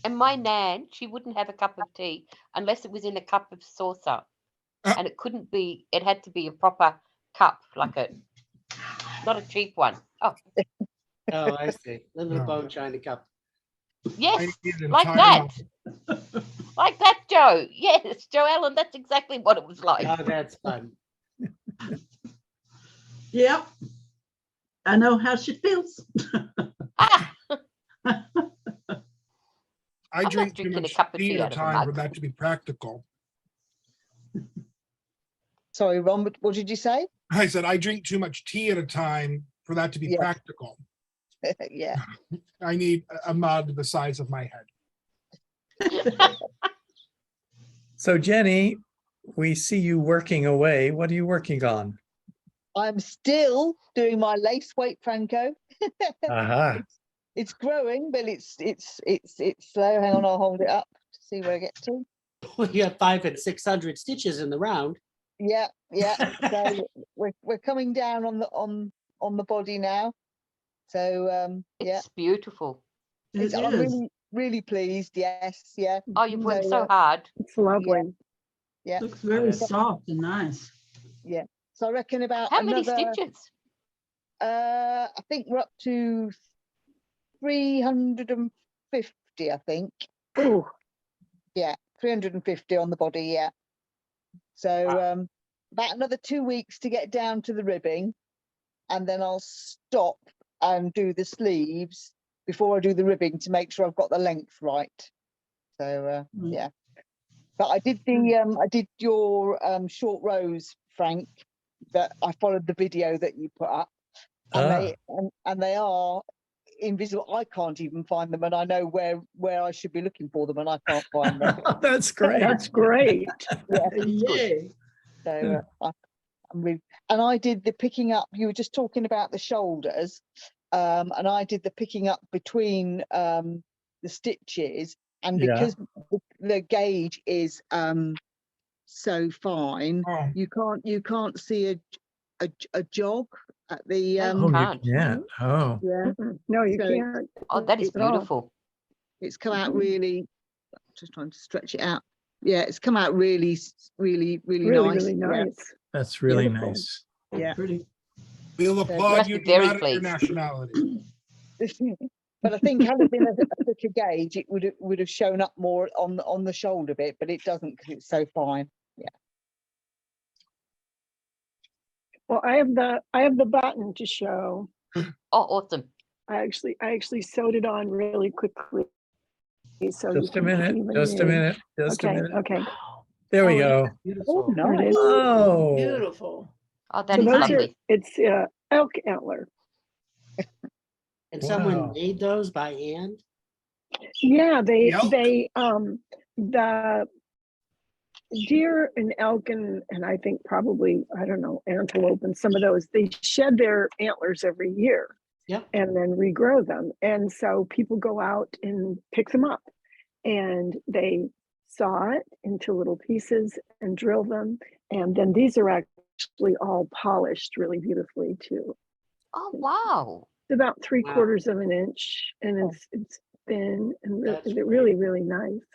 And my nan, she wouldn't have a cup of tea unless it was in a cup of saucer. And it couldn't be, it had to be a proper cup, like not a cheap one. Oh, Oh, I see. The little No. bone china cup. yes, need an like entire that. Like that, Joe. Yes, Joe Allen, that's exactly what it was like. Oh, that's fun. Yep. I know how she feels. Ah, I not drink too drinking a much cup of tea tea at a out of a time for mug. that to be practical. Sorry, Ron, what did you say? I said I drink too much tea at a time for that to be Yes. practical. Yeah. I need a mug the size of my head. So Jenny, we see you working away. What are you working on? I'm still doing my lace weight Phrancko. Aha. It's growing, but it's slow. Hang on, I'll hold it up to see where I get to. Well, you have 500 and 600 stitches in the round. Yeah. So we're coming down on the body now. So It's beautiful. I'm really pleased. Yes, yeah. Oh, you've worked So, so hard. It's lovely. Yeah. Looks very soft and nice. Yeah. So I reckon about How many another. stitches? I think we're up to 350. I think. Ooh, 350 on the body. Yeah. So Wow. about another 2 weeks to get down to the ribbing, and then I'll stop and do the sleeves before I do the ribbing to make sure I've got the length right. So yeah. But I did I did your short rows, Frank, that I followed the video that you put up, and they are invisible. I can't even find them, and I know where I should be looking for them, and I can't find them. That's great. that's great. Yay. So I'm really, and I did the picking up. You were just talking about the shoulders, and I did the picking up between the stitches, and Yeah. because the gauge is so fine, Oh, you can't see a jog at the No, Oh, you can't. can't. Oh, yeah. Mm-mm. No, you So can't. Oh, that is It's all- beautiful. It's come out really. Just trying to stretch it out. Yeah, it's come out really Really, nice. really Yeah. nice. that's really Beautiful. nice. Yeah. Pretty. we'll So- applaud Must you be no very matter your pleased. nationality. But I think had it been a thicker gauge, it would have shown up more on the shoulder bit, but it doesn't because it's so fine. Well, I have the button to show. Oh, awesome. I actually sewed it on really quickly. So you Just a can minute, even just a read. minute, just a Okay, minute. okay. There we Oh, go. Beautiful. There it is. Oh, Beautiful. Oh, that So is those lovely. it's elk antler. And someone Wow. made those by hand? Yeah, Yelp? the deer and elk and I think probably, I don't know, antelope and some of those, they shed their antlers every year. Yep. And then regrow them. And so people go out and pick them up, and they saw it into little pieces and drill them. And then these are actually all polished really beautifully too. Oh, wow. It's about Wow. 3/4 of an inch, and it's thin and That's really, really nice.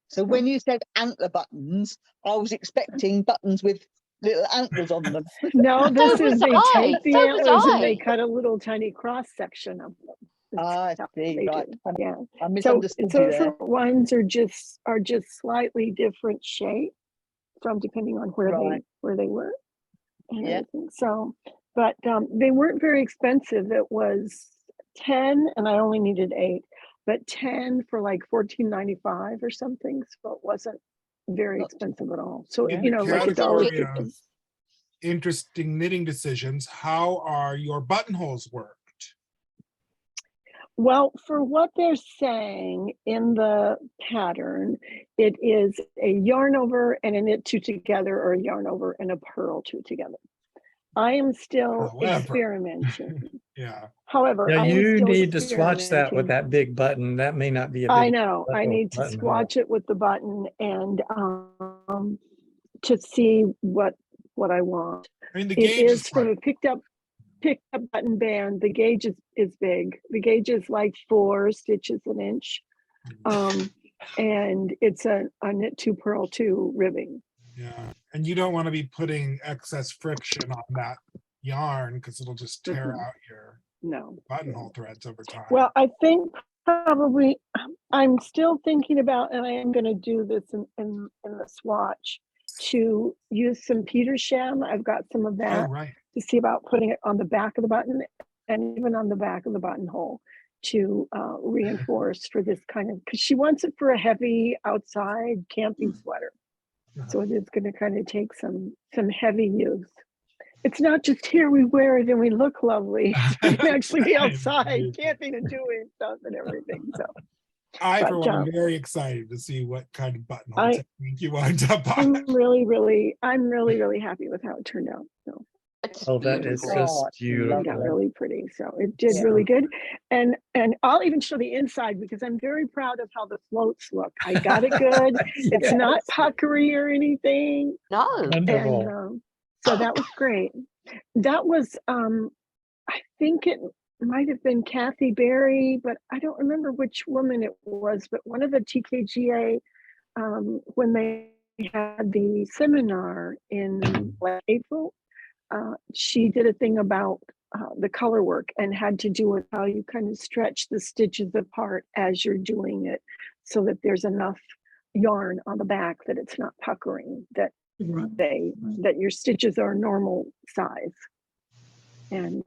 So when you said antler buttons, I was expecting buttons with little antlers on them. No, this was is, they I, take the so was antlers and they I. cut a little tiny cross section of them. Ah, That's I how see, they right. do, yeah. I So misunderstood you so there. different ones are just slightly different shape from depending on where Right. they were and Yeah. everything. So, but they weren't very expensive. It was 10 and I only needed 8, but 10 for like $14.95 or something. So it wasn't very Not too expensive at all. So, In you the know, like category $1.50. of interesting knitting decisions, how are your buttonholes worked? Well, for what they're saying in the pattern, it is a yarn over and a knit 2 together, or a yarn over and a purl 2 together. I am still However. experimenting. Yeah. However, Yeah, I am you still need to swatch that with experimenting. that big button. That may not be a I big. know, I need to buttonhole. swatch it with the button and to see what I want. I mean, the It gauge is for the picked up button band. The gauge is big. The gauge is like 4 stitches an inch. And it's a knit 2 purl 2 ribbing. Yeah. And you don't want to be putting excess friction on that yarn because it'll just tear Mhm. out your No. buttonhole threads over time. Well, I think probably I'm still thinking about, and I am going to do this in the swatch, to use some Petersham. I've got some of Oh, that right. to see about putting it on the back of the button and even on the back of the buttonhole to reinforce for this kind of, because she wants it for a heavy outside camping sweater. So it is going to kind of take some heavy use. It's not just here we wear it and we look lovely. We can actually be outside camping and doing stuff and everything. So I, for but, one, am very excited to see what kind of buttonhole I- technique you wind up I'm on. really happy with how it turned out. So It's Oh, that is beautiful. just Oh, it's it turned out beautiful. really pretty. So it did Yeah. really good. And I'll even show the inside because I'm very proud of how the floats look. I got it good. It's not puckery or anything. No, Wonderful. And so that was great. That was I think it might have been Kathy Berry, but I don't remember which woman it was, but one of the TKGA when they had the seminar in like April, she did a thing about the color work and had to do with how you kind of stretch the stitches apart as you're doing it so that there's enough yarn on the back that it's not puckering, that that your stitches are normal size. And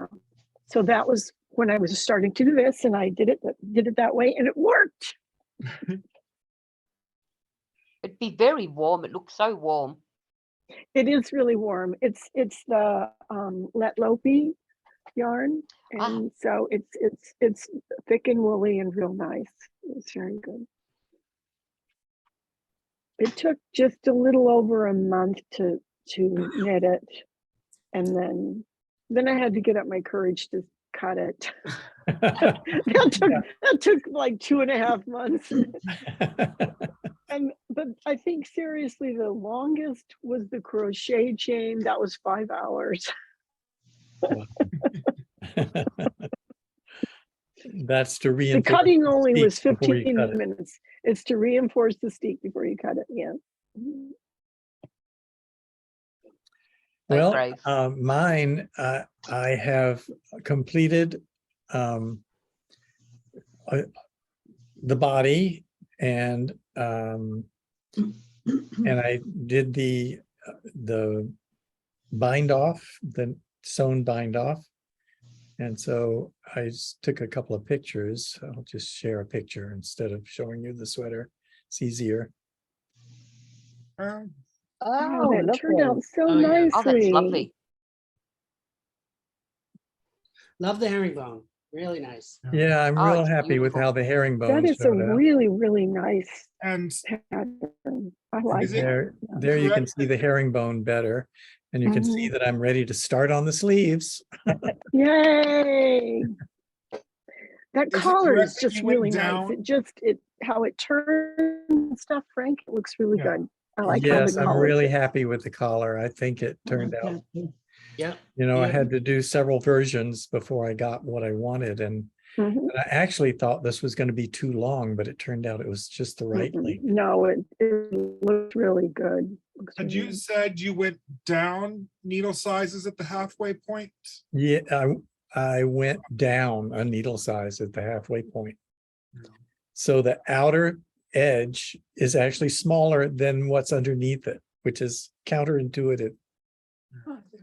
so that was when I was starting to do this, and I did it that way, and it worked. it'd be very warm. It looks so warm. It is really warm. It's the Let Lopi yarn, and so it's thick and woolly and real nice. It's very good. It took just a little over a month to knit it, and then I had to get up my courage to cut it. that took like 2.5 months. But I think seriously, the longest was the crochet chain. That was 5 hours. That's to The reinforce. cutting only was steek before you 15 cut it. minutes. It's to reinforce the steek before you cut it. Yeah. Well, brave. mine, I have completed the body and I did the bind off, the sewn bind off. And so I just took a couple of pictures. I'll just share a picture instead of showing you the sweater. It's easier. Oh, Oh, that turned out lovely. so Oh, yeah. nicely. Oh, that's lovely. Love the herringbone. Really nice. Yeah, I'm Oh, real it's happy with beautiful. how the herringbone That is a showed up. really, really nice And pattern. I like Is it- that. There you can correct see the herringbone better. And you can see that I'm ready to start on the sleeves. Yay! That it collar correct is that just you went really nice. down? How it turns and stuff, Frank, it looks really Yeah. good. I like how Yes, the I'm collar really fits. happy with the collar. I think it turned out, Yep. you know, I Yep. had to do several versions before I got what I wanted. And Mhm. I actually thought this was going to be too long, but it turned out it was just the right length. No, it looks really good. Looks Had really you nice. said you went down needle sizes at the halfway point? Yeah, I went down a needle size at the halfway point. Yeah. So the outer edge is actually smaller than what's underneath it, which is counterintuitive.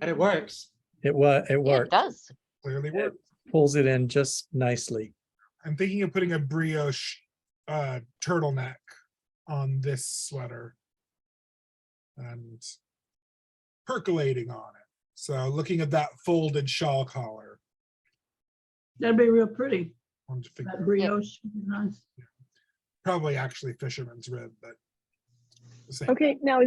But it works. It Yeah, it worked, does. Clearly worked. pulls it in just nicely. I'm thinking of putting a brioche turtleneck on this sweater and percolating on it. So looking at that folded shawl collar. That'd be real pretty. Wanted to figure That out- brioche, would be nice. Probably actually fisherman's rib, but the same. Okay, now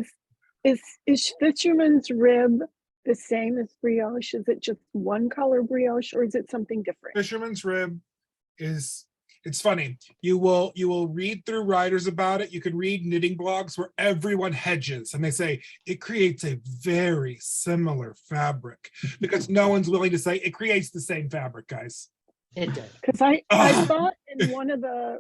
is fisherman's rib the same as brioche? Is it just one color brioche or is it something different? Fisherman's rib is, it's funny. You will read through writers about it. You can read knitting blogs where everyone hedges and they say it creates a very similar fabric because no one's willing to say it creates the same fabric, guys. It did. Because I Oh. thought in one of the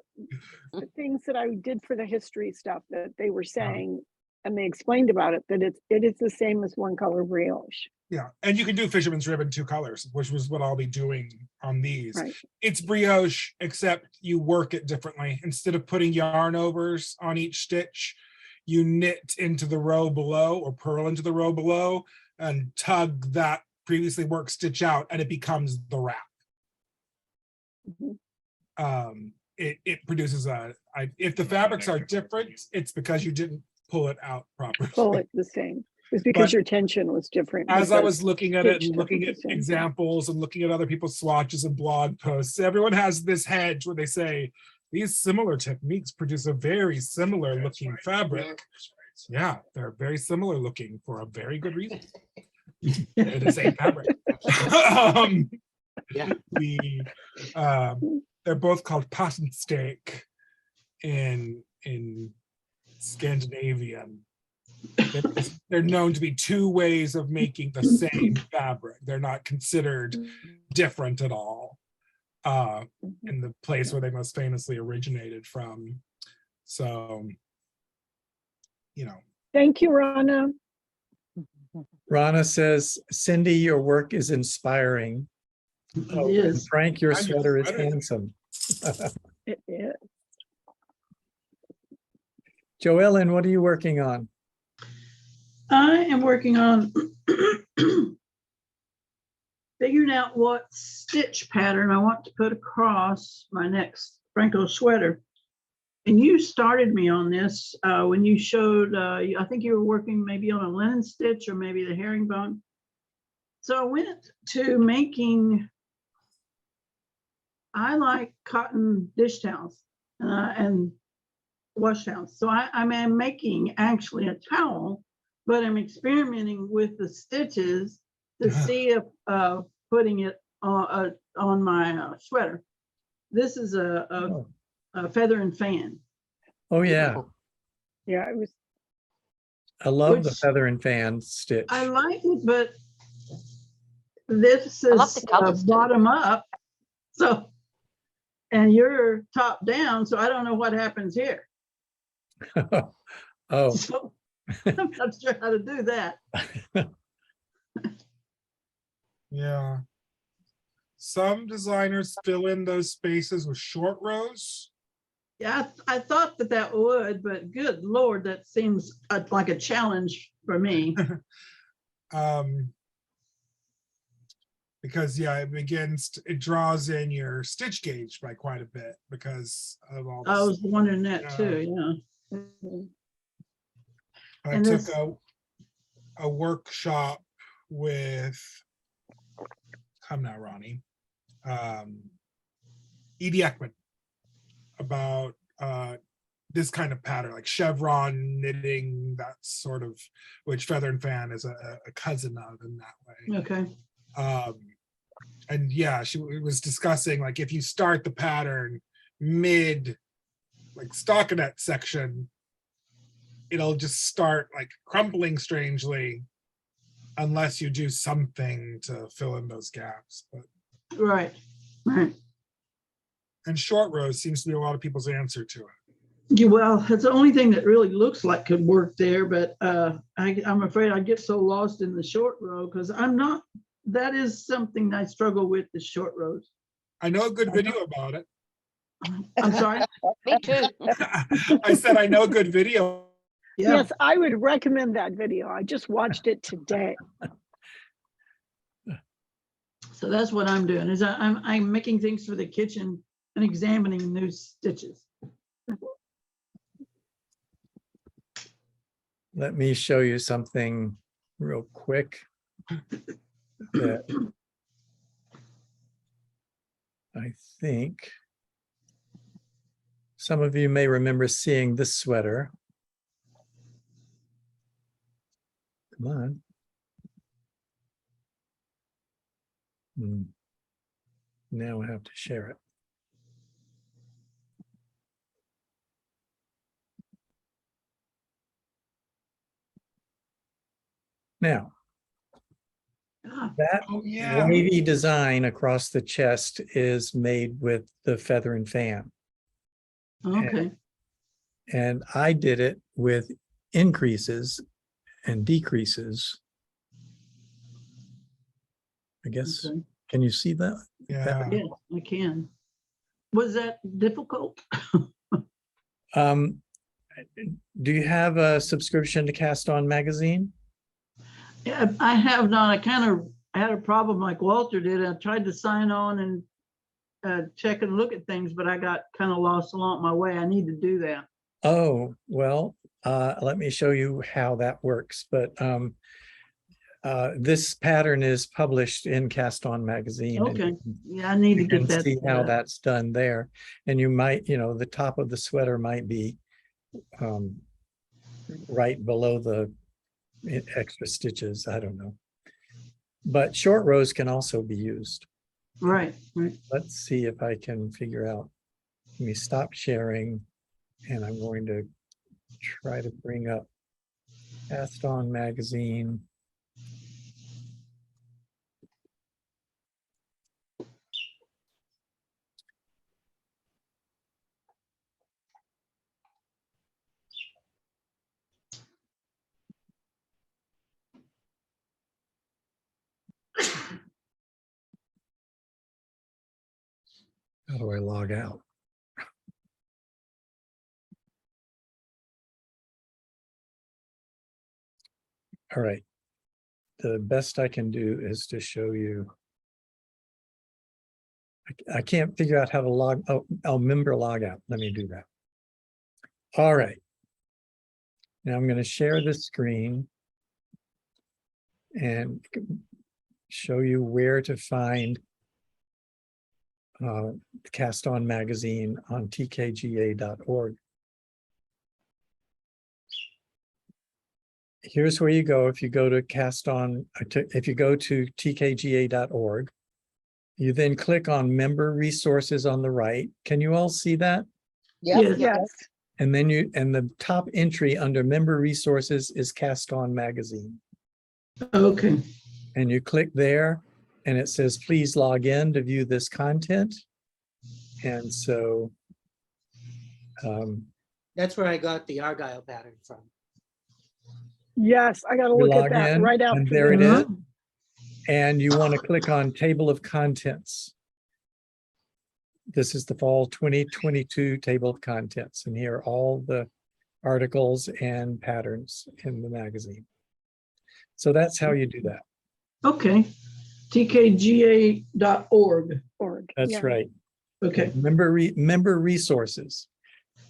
things that I did for the history stuff that they were saying, and they explained about it, that it is the same as one color brioche. Yeah, and you can do fisherman's rib in 2 colors, which was what I'll be doing on these. Right. It's brioche, except you work it differently. Instead of putting yarn overs on each stitch, you knit into the row below or purl into the row below and tug that previously worked stitch out and it becomes the wrap. Mhm. It produces if the fabrics are different, it's because you didn't pull it out properly. Pull it the same. It's because But your tension was different. As I because was looking at it stitch and looking doesn't at the same thing. examples and looking at other people's swatches and blog posts, everyone has this hedge where they say these similar techniques produce a very similar looking fabric. Yeah, they're very similar looking for a very good reason. They're the same fabric. Yeah. They're both called patent steak in Scandinavian. They're known to be 2 ways of making the same fabric. They're not considered different at all in the place where they most famously originated from. So, you know. Thank you, Rana. Rana says, Cindy, your work is inspiring. Oh, It and is. Frank, your And your sweater is sweater. handsome. It is. Joellen, what are you working on? I am working on figuring out what stitch pattern I want to put across my next Phrancko sweater. And you started me on this when you showed, I think you were working maybe on a linen stitch or maybe the herringbone. So I went to making, I like cotton dish towels and wash towels. So I'm making actually a towel, but I'm experimenting with the stitches to see if putting it on my sweater. This is a feather and fan. Oh, yeah. Yeah, it was. I love the Which- feather and fan stitch. I like it, but this I love is the colours too. bottom up. So, and you're top down, so I don't know what happens here. Oh, So I'm not sure how to do that. Yeah. Some designers fill in those spaces with short rows. Yeah, I thought that would, but good Lord, that seems like a challenge for me. Because yeah, it draws in your stitch gauge by quite a bit because of all I this. was wondering that too, yeah. I and took this- a workshop with, come now, Ronnie, Edie Ekman about this kind of pattern, like chevron knitting, that sort of, which Feather and Fan is a cousin of in that way. Okay. And yeah, she was discussing like if you start the pattern mid like stockinette section, it'll just start like crumpling strangely unless you do something to fill in those gaps. But Right. Right. and short rows seems to be a lot of people's answer to it. Yeah, well, it's the only thing that really looks like could work there, but I'm afraid I get so lost in the short row because I'm not, that is something I struggle with, the short rows. I know a good video about it. I'm sorry. Me too. I said I know a good video. Yeah, Yes, I would recommend that video. I just watched it today. so that's what I'm doing is I'm making things for the kitchen and examining new stitches. Let me show you something real quick that I think some of you may remember seeing this sweater. Come on. Now I have to share it. Now, Ah, that Oh, yeah. wavy design across the chest is made with the feather and fan. okay, And I did it with increases and decreases. I guess, okay. can you see that? Yeah. Yeah, I can. Was that difficult? Do you have a subscription to Cast On Magazine? Yeah, I have not. I had a problem like Walter did. I tried to sign on and check and look at things, but I got kind of lost along my way. I need to do that. Oh, well, let me show you how that works. But this pattern is published in Cast On Magazine. and Okay, yeah, I need to you get can that. see how set up. that's done there. And you might, the top of the sweater might be right below the extra stitches. I don't know. But short rows can also be used. Right, right. Let's see if I can figure out. Let me stop sharing, and I'm going to try to bring up Cast On Magazine. How do I log out? All right. The best I can do is to show you. I can't figure out how to log. Oh, member log out. Let me do that. All right. Now I'm going to share the screen and show you where to find Cast On Magazine on tkga.org. Here's where you go if you go to if you go to tkga.org. You then click on Member Resources on the right. Can you all see that? Yes. Yes. And then the top entry under Member Resources is Cast On Magazine. Okay, And you click there and it says, please log in to view this content. And so That's where I got the Argyle pattern from. Yes, I gotta you look at log that in right after. and there it this. is. And you want to click on Table of Contents. This is the Fall 2022 Table of Contents. And here are all the articles and patterns in the magazine. So that's how you do that. okay. tkga.org. Org, That's yeah. right. Okay, Member resources.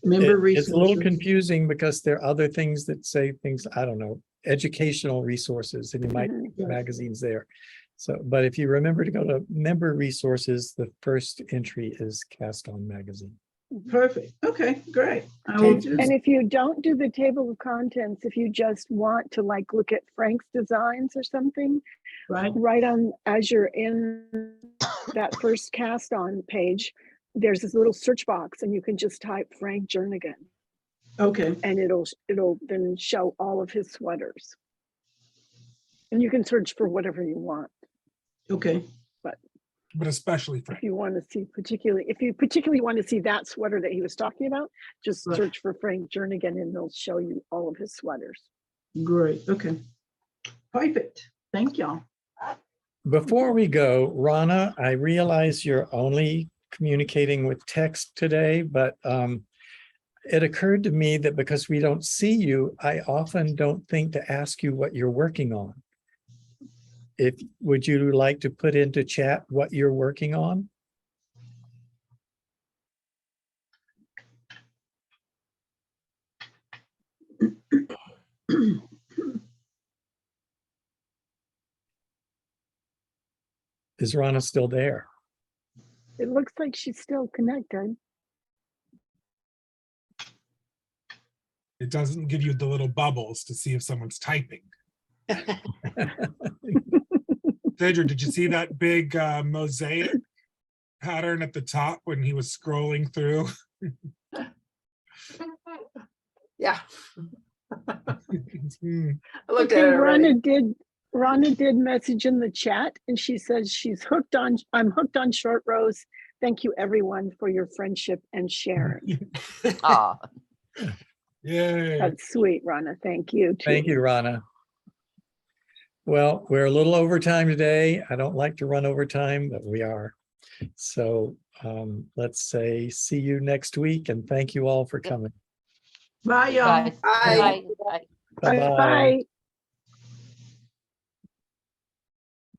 member It's a little resources. confusing because there are other things that say things, I don't know, educational resources, and you might Mhm. put magazines there. So, but if you remember to go to member resources, the first entry is Cast On Magazine. Perfect. Okay, great. I will do. And if you don't do the table of contents, if you just want to like look at Frank's designs or something, Right, right on as you're in that first Cast On page, there's this little search box and you can just type Frank Jernigan okay, and it'll then show all of his sweaters. And you can search for whatever you want. okay. but especially If Frank. you want to see if you particularly want to see that sweater that he was talking about, just Right. search for Frank Jernigan and they'll show you all of his sweaters. Great, okay. Perfect, thank y'all. Before we go, Rana, I realize you're only communicating with text today, but it occurred to me that because we don't see you, I often don't think to ask you what you're working on. Would you like to put into chat what you're working on? Is Rana still there? It looks like she's still connected. It doesn't give you the little bubbles to see if someone's typing. Deidre, did you see that big mosaic pattern at the top when he was scrolling through? Yeah, Hmm. I looked at Okay, it already. Rana did message in the chat and she says I'm hooked on short rows. Thank you everyone for your friendship and sharing. Ah, Yay. That's sweet, Rana. Thank you. Thank too. you, Rana. Well, we're a little over time today. I don't like to run over time, but we are. So let's say see you next week and thank you all for coming. Bye, y'all. guys. Bye. Bye. Bye-bye. Bye.